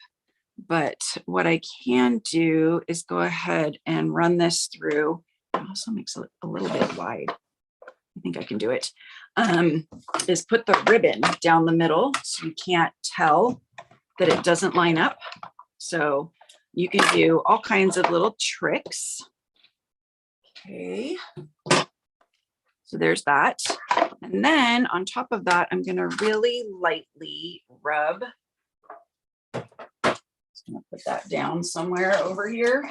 but what I can do is go ahead and run this through. It also makes it a little bit wide. I think I can do it. Is put the ribbon down the middle so you can't tell that it doesn't line up. So you can do all kinds of little tricks. Okay. So there's that. And then on top of that, I'm going to really lightly rub I'm gonna put that down somewhere over here.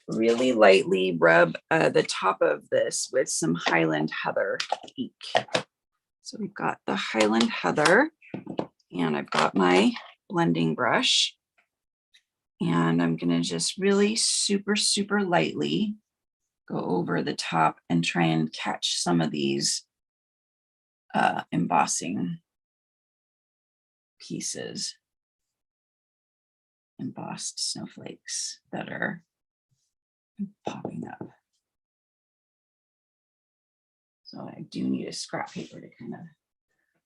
Really lightly rub the top of this with some Highland Heather ink. So we've got the Highland Heather, and I've got my blending brush, and I'm gonna just really super, super lightly go over the top and try and catch some of these embossing pieces, embossed snowflakes that are popping up. So I do need a scrap paper to kind of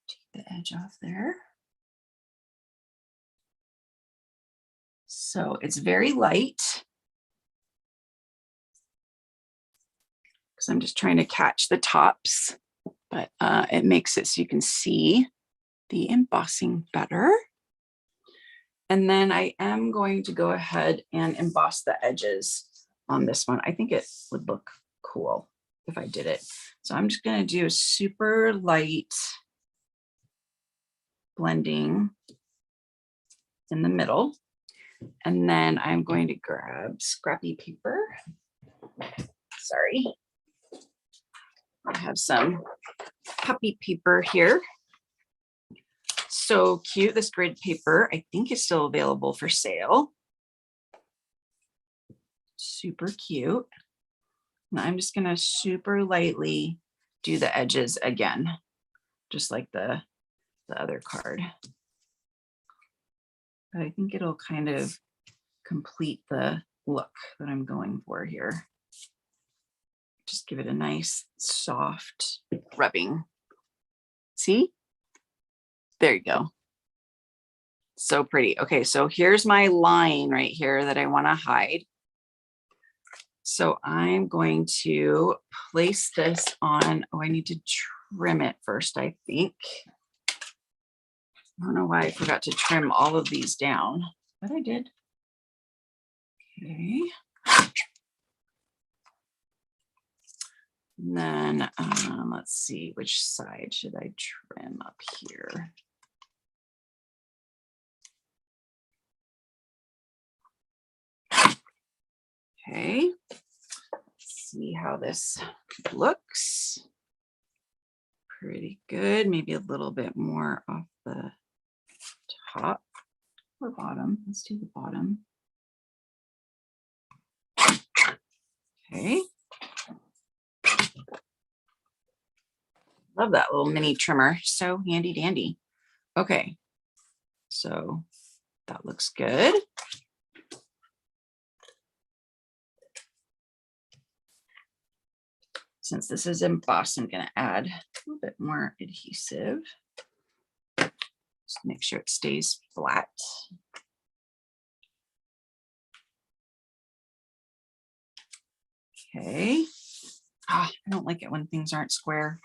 take the edge off there. So it's very light because I'm just trying to catch the tops, but it makes it so you can see the embossing better. And then I am going to go ahead and emboss the edges on this one. I think it would look cool if I did it. So I'm just going to do a super light blending in the middle. And then I'm going to grab scrappy paper. Sorry. I have some puppy paper here. So cute. This grid paper, I think, is still available for sale. Super cute. And I'm just going to super lightly do the edges again, just like the other card. But I think it'll kind of complete the look that I'm going for here. Just give it a nice soft rubbing. See? There you go. So pretty. Okay, so here's my line right here that I want to hide. So I'm going to place this on, oh, I need to trim it first, I think. I don't know why I forgot to trim all of these down, but I did. Okay. And then let's see, which side should I trim up here? Okay, let's see how this looks. Pretty good. Maybe a little bit more off the top or bottom. Let's do the bottom. Okay. Love that little mini trimmer. So handy dandy. Okay. So that looks good. Since this is embossed, I'm going to add a little bit more adhesive. Just make sure it stays flat. Okay. I don't like it when things aren't square.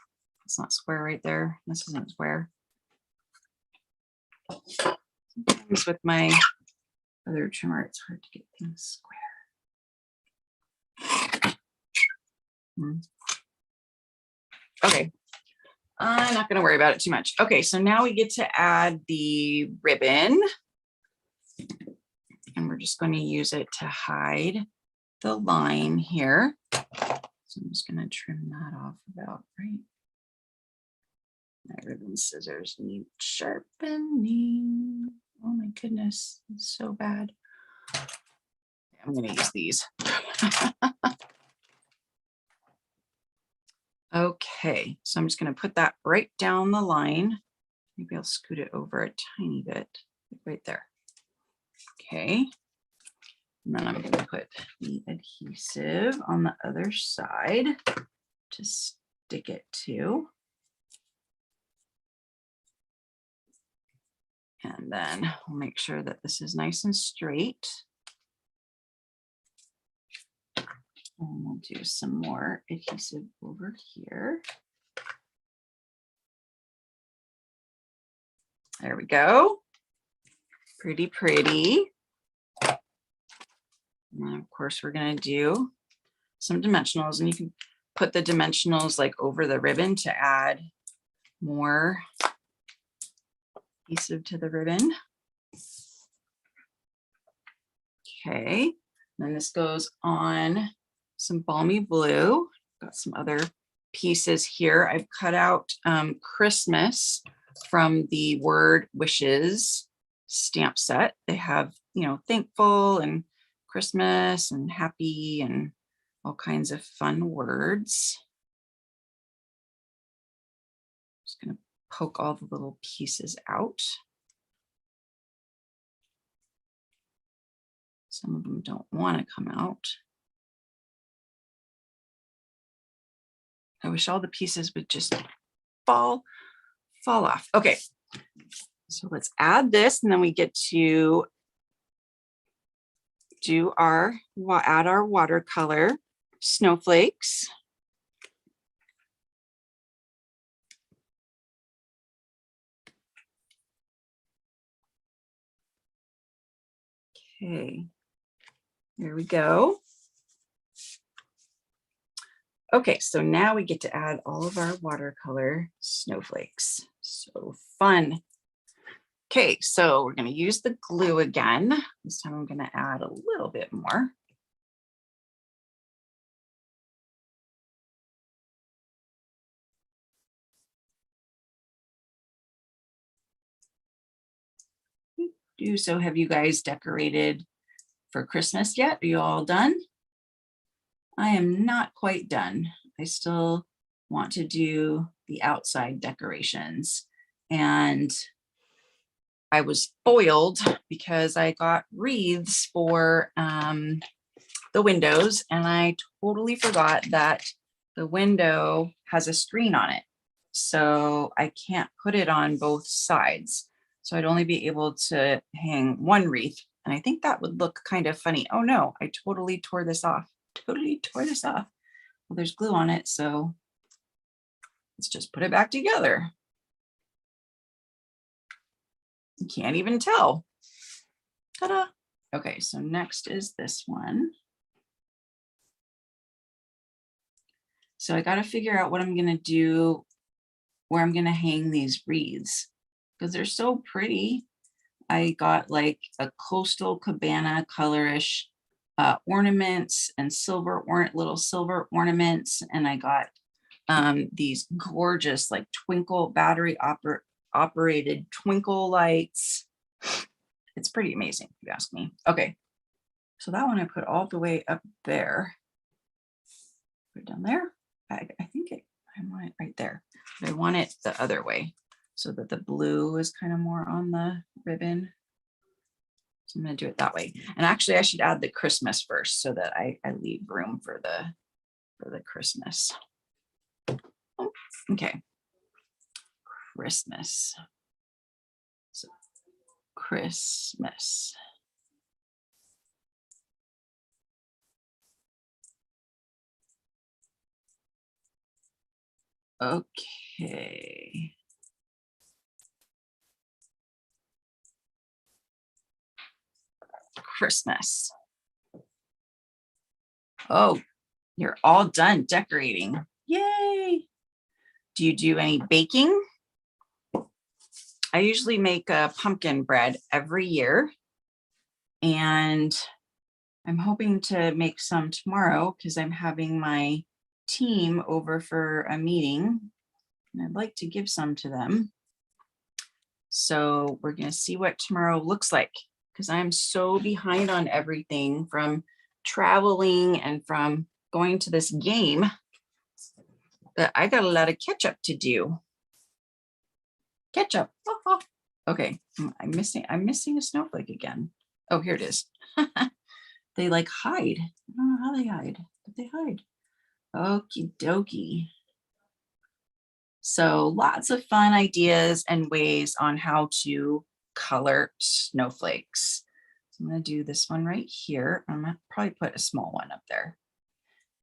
It's not square right there. This isn't square. Sometimes with my other trimmer, it's hard to get things square. Okay. I'm not going to worry about it too much. Okay, so now we get to add the ribbon. And we're just going to use it to hide the line here. So I'm just going to trim that off about right. My ribbon scissors need sharpening. Oh my goodness, it's so bad. I'm going to use these. Okay, so I'm just going to put that right down the line. Maybe I'll scoot it over a tiny bit, right there. Okay, and then I'm going to put the adhesive on the other side to stick it to. And then we'll make sure that this is nice and straight. And we'll do some more adhesive over here. There we go. Pretty, pretty. And then of course we're going to do some dimensionals, and you can put the dimensionals like over the ribbon to add more adhesive to the ribbon. Okay, then this goes on some balmy blue. Got some other pieces here. I've cut out Christmas from the Word Wishes stamp set. They have, you know, thankful and Christmas and happy and all kinds of fun words. Just going to poke all the little pieces out. Some of them don't want to come out. I wish all the pieces would just fall off. Okay, so let's add this, and then we get to do add our watercolor snowflakes. Okay, there we go. Okay, so now we get to add all of our watercolor snowflakes. So fun. Okay, so we're going to use the glue again. This time I'm going to add a little bit more. So have you guys decorated for Christmas yet? Are you all done? I am not quite done. I still want to do the outside decorations. And I was spoiled because I got wreaths for the windows, and I totally forgot that the window has a screen on it. So I can't put it on both sides. So I'd only be able to hang one wreath. And I think that would look kind of funny. Oh no, I totally tore this off. Totally tore this off. Well, there's glue on it, so let's just put it back together. You can't even tell. Ta-da. Okay, so next is this one. So I got to figure out what I'm going to do, where I'm going to hang these wreaths, because they're so pretty. I got like a coastal cabana colorish ornaments and little silver ornaments, and I got these gorgeous like battery operated twinkle lights. It's pretty amazing if you ask me. Okay, so that one I put all the way up there. Put it down there. I think I want it right there, but I want it the other way so that the blue is kind of more on the ribbon. So I'm going to do it that way. And actually I should add the Christmas first so that I leave room for the Christmas. Oh, okay. Christmas. So Christmas. Okay. Christmas. Oh, you're all done decorating. Yay. Do you do any baking? I usually make a pumpkin bread every year, and I'm hoping to make some tomorrow because I'm having my team over for a meeting, and I'd like to give some to them. So we're going to see what tomorrow looks like, because I'm so behind on everything from traveling and from going to this game that I got a lot of catch up to do. Ketchup. Okay, I'm missing a snowflake again. Oh, here it is. They like hide. I don't know how they hide, but they hide. Okie dokie. So lots of fun ideas and ways on how to color snowflakes. So I'm going to do this one right here. I'm going to probably put a small one up there.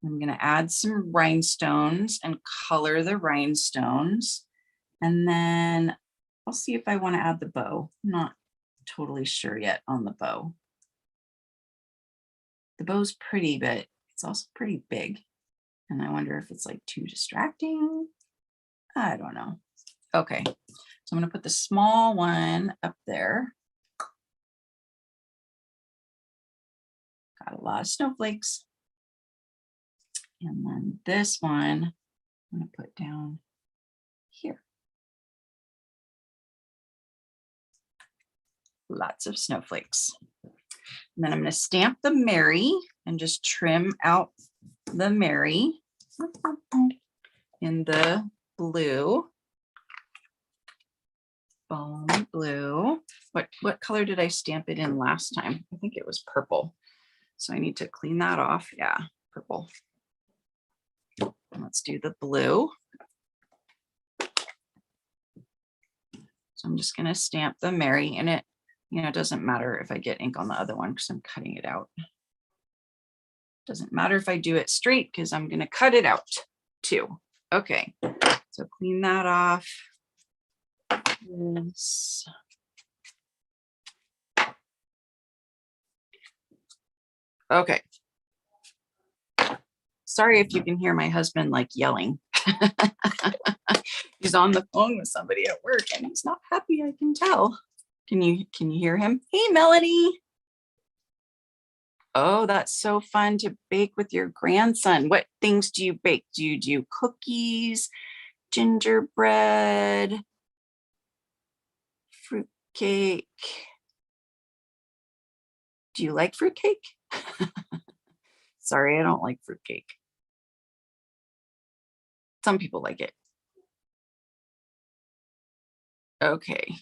I'm going to add some rhinestones and color the rhinestones. And then I'll see if I want to add the bow. I'm not totally sure yet on the bow. The bow's pretty, but it's also pretty big. And I wonder if it's like too distracting. I don't know. Okay, so I'm going to put the small one up there. Got a lot of snowflakes. And then this one, I'm going to put down here. Lots of snowflakes. And then I'm going to stamp the Mary and just trim out the Mary in the blue. Bone blue. What color did I stamp it in last time? I think it was purple. So I need to clean that off. Yeah, purple. And let's do the blue. So I'm just going to stamp the Mary in it. You know, it doesn't matter if I get ink on the other one because I'm cutting it out. Doesn't matter if I do it straight because I'm going to cut it out too. Okay, so clean that off. This. Okay. Sorry if you can hear my husband like yelling. He's on the phone with somebody at work and he's not happy, I can tell. Can you hear him? Hey, Melanie. Oh, that's so fun to bake with your grandson. What things do you bake? Do you do cookies, gingerbread, fruitcake? Do you like fruitcake? Sorry, I don't like fruitcake. Some people like it. Okay,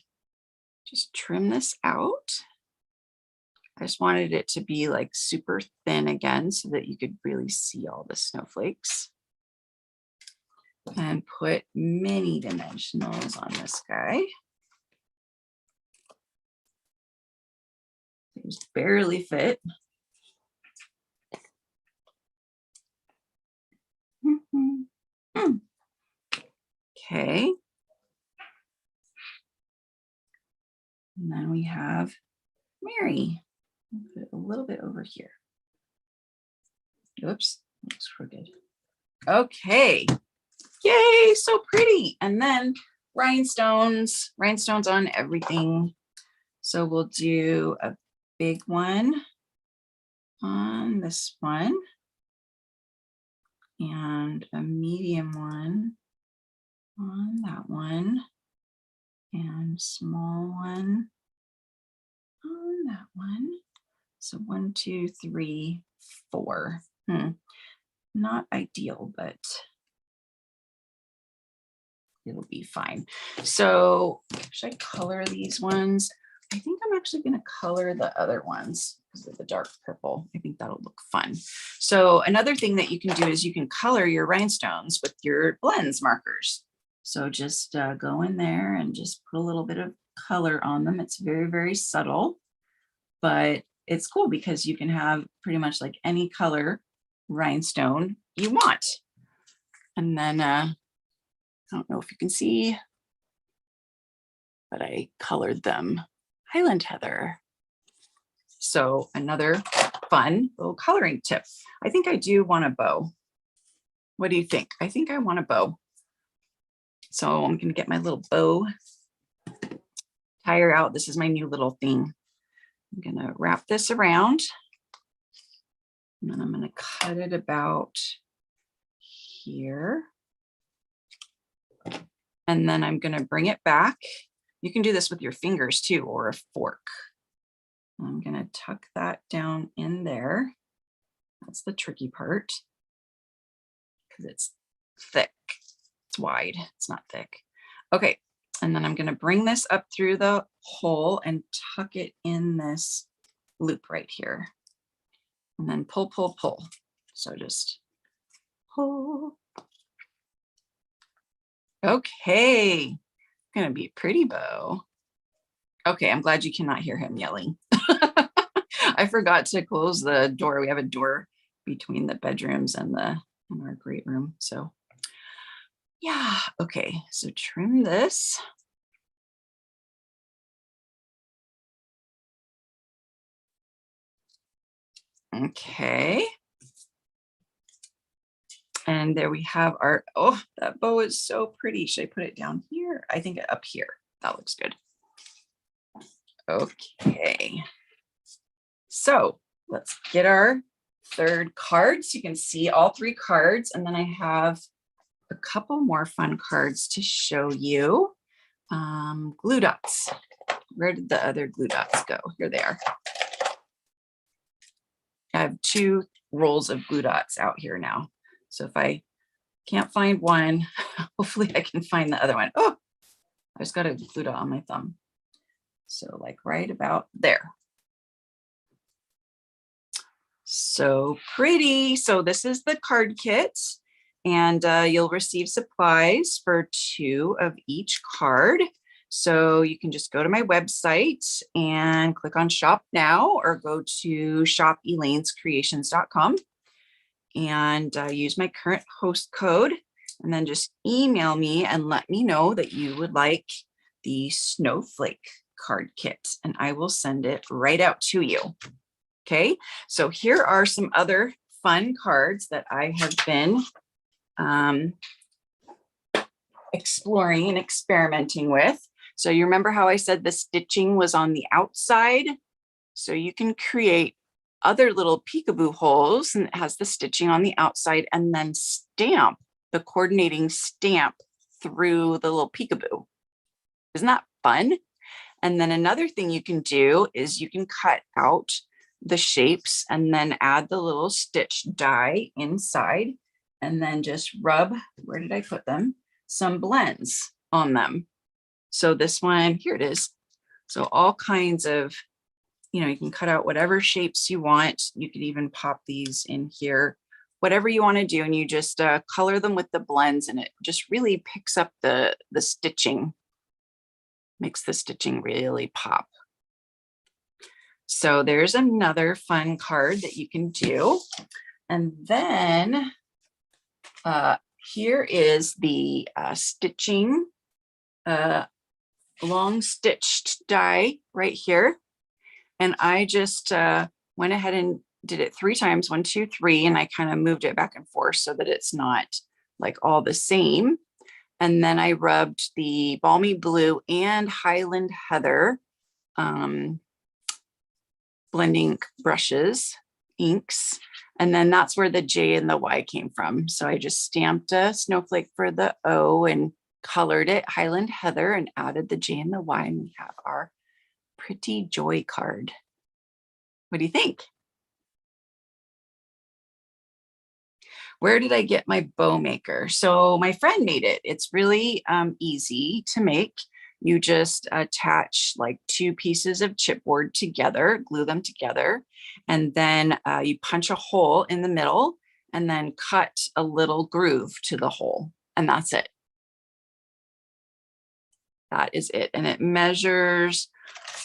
just trim this out. I just wanted it to be like super thin again so that you could really see all the snowflakes. And put mini dimensionals on this guy. These barely fit. Okay. And then we have Mary. Put it a little bit over here. Oops, looks crooked. Okay. Yay, so pretty. And then rhinestones on everything. So we'll do a big one on this one and a medium one on that one and small one on that one. So 1, 2, 3, 4. Not ideal, but it'll be fine. So should I color these ones? I think I'm actually going to color the other ones because of the dark purple. I think that'll look fun. So another thing that you can do is you can color your rhinestones with your blends markers. So just go in there and just put a little bit of color on them. It's very, very subtle, but it's cool because you can have pretty much like any color rhinestone you want. And then I don't know if you can see, but I colored them Highland Heather. So another fun little coloring tip. I think I do want a bow. What do you think? I think I want a bow. So I'm going to get my little bow tire out. This is my new little thing. I'm going to wrap this around and then I'm going to cut it about here. And then I'm going to bring it back. You can do this with your fingers too, or a fork. I'm going to tuck that down in there. That's the tricky part because it's thick. It's wide. It's not thick. Okay. And then I'm going to bring this up through the hole and tuck it in this loop right here. And then pull, pull, pull. So just pull. Okay. Gonna be a pretty bow. Okay, I'm glad you cannot hear him yelling. I forgot to close the door. We have a door between the bedrooms and our great room. So yeah, okay. So trim this. Okay. And there we have our, oh, that bow is so pretty. Should I put it down here? I think up here. That looks good. Okay. So let's get our third card so you can see all three cards. And then I have a couple more fun cards to show you. Glue dots. Where did the other glue dots go? Here they are. I have 2 rolls of glue dots out here now. So if I can't find one, hopefully I can find the other one. Oh, I just got a glue dot on my thumb. So like right about there. So pretty. So this is the card kit, and you'll receive supplies for 2 of each card. So you can just go to my website and click on shop now, or go to shopelanescreations.com and use my current host code, and then just email me and let me know that you would like the snowflake card kit, and I will send it right out to you. Okay, so here are some other fun cards that I have been exploring and experimenting with. So you remember how I said the stitching was on the outside? So you can create other little peekaboo holes, and it has the stitching on the outside, and then stamp the coordinating stamp through the little peekaboo. Isn't that fun? And then another thing you can do is you can cut out the shapes and then add the little stitch die inside, and then just rub, where did I put them? Some blends on them. So this one, here it is. So all kinds of, you can cut out whatever shapes you want. You could even pop these in here, whatever you want to do. And you just color them with the blends, and it just really picks up the stitching, makes the stitching really pop. So there's another fun card that you can do. And then here is the stitching long stitched die right here. And I just went ahead and did it 3 times, 1, 2, 3, and I kind of moved it back and forth so that it's not like all the same. And then I rubbed the Balmy Blue and Highland Heather blending brushes, inks, and then that's where the J and the Y came from. So I just stamped a snowflake for the O and colored it Highland Heather and added the J and the Y, and we have our pretty joy card. What do you think? Where did I get my bow maker? So my friend made it. It's really easy to make. You just attach like 2 pieces of chipboard together, glue them together, and then you punch a hole in the middle and then cut a little groove to the hole, and that's it. That is it. And it measures,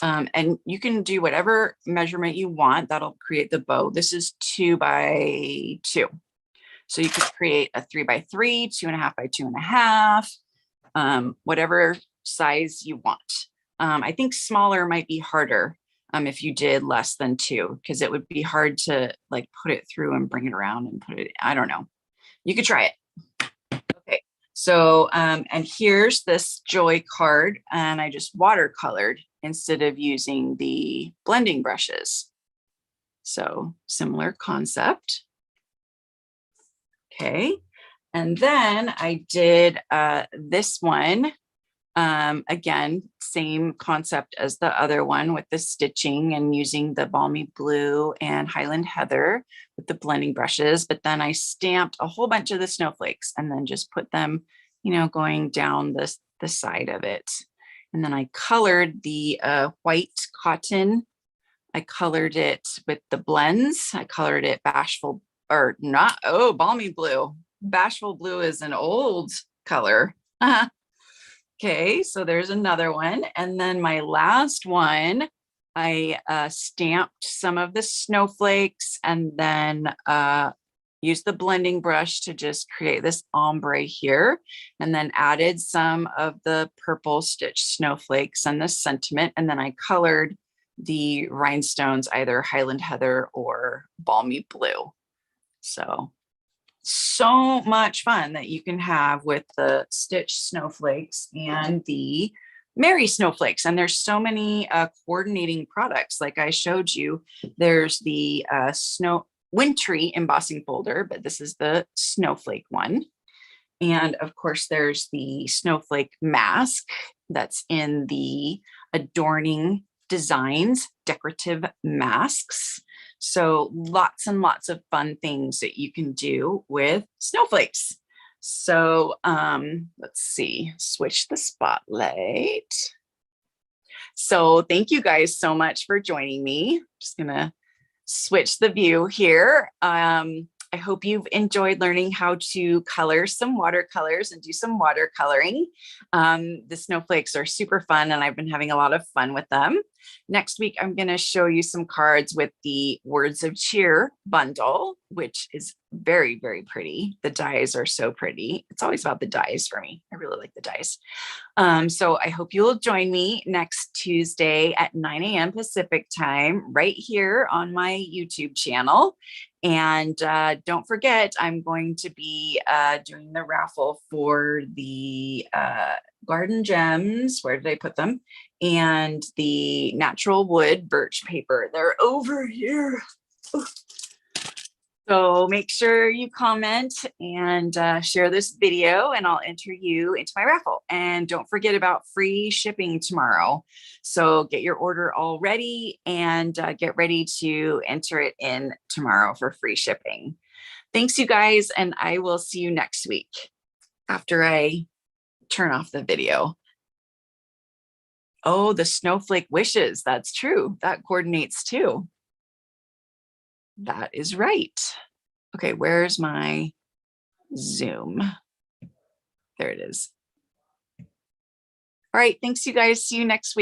and you can do whatever measurement you want. That'll create the bow. This is 2 by 2. So you could create a 3 by 3, 2.5 by 2.5, whatever size you want. I think smaller might be harder if you did less than 2, because it would be hard to like put it through and bring it around and put it, I don't know. You could try it. Okay, so and here's this joy card, and I just watercolored instead of using the blending brushes. So similar concept. Okay, and then I did this one. Again, same concept as the other one with the stitching and using the Balmy Blue and Highland Heather with the blending brushes, but then I stamped a whole bunch of the snowflakes and then just put them, going down the side of it. And then I colored the white cotton. I colored it with the blends. I colored it bashful, or not, oh, Balmy Blue. Bashful Blue is an old color. Okay, so there's another one. And then my last one, I stamped some of the snowflakes and then used the blending brush to just create this ombre here, and then added some of the purple stitched snowflakes and the sentiment. And then I colored the rhinestones, either Highland Heather or Balmy Blue. So much fun that you can have with the stitched snowflakes and the Merriest Snowflakes. And there's so many coordinating products. Like I showed you, there's the wintry embossing folder, but this is the snowflake one. And of course, there's the Snowflake Mask that's in the adorning designs, decorative masks. So lots and lots of fun things that you can do with snowflakes. So let's see, switch the spotlight. So thank you guys so much for joining me. Just gonna switch the view here. I hope you've enjoyed learning how to color some watercolors and do some watercoloring. The snowflakes are super fun and I've been having a lot of fun with them. Next week, I'm going to show you some cards with the Words of Cheer bundle, which is very, very pretty. The dies are so pretty. It's always about the dies for me. I really like the dies. So I hope you'll join me next Tuesday at 9 a.m. Pacific time, right here on my YouTube channel. And don't forget, I'm going to be doing the raffle for the garden gems. Where did I put them? And the natural wood birch paper. They're over here. So make sure you comment and share this video and I'll enter you into my raffle. And don't forget about free shipping tomorrow. So get your order all ready and get ready to enter it in tomorrow for free shipping. Thanks, you guys. And I will see you next week after I turn off the video. Oh, the snowflake wishes. That's true. That coordinates too. That is right. Okay, where's my Zoom? There it is. All right, thanks you guys. See you next week.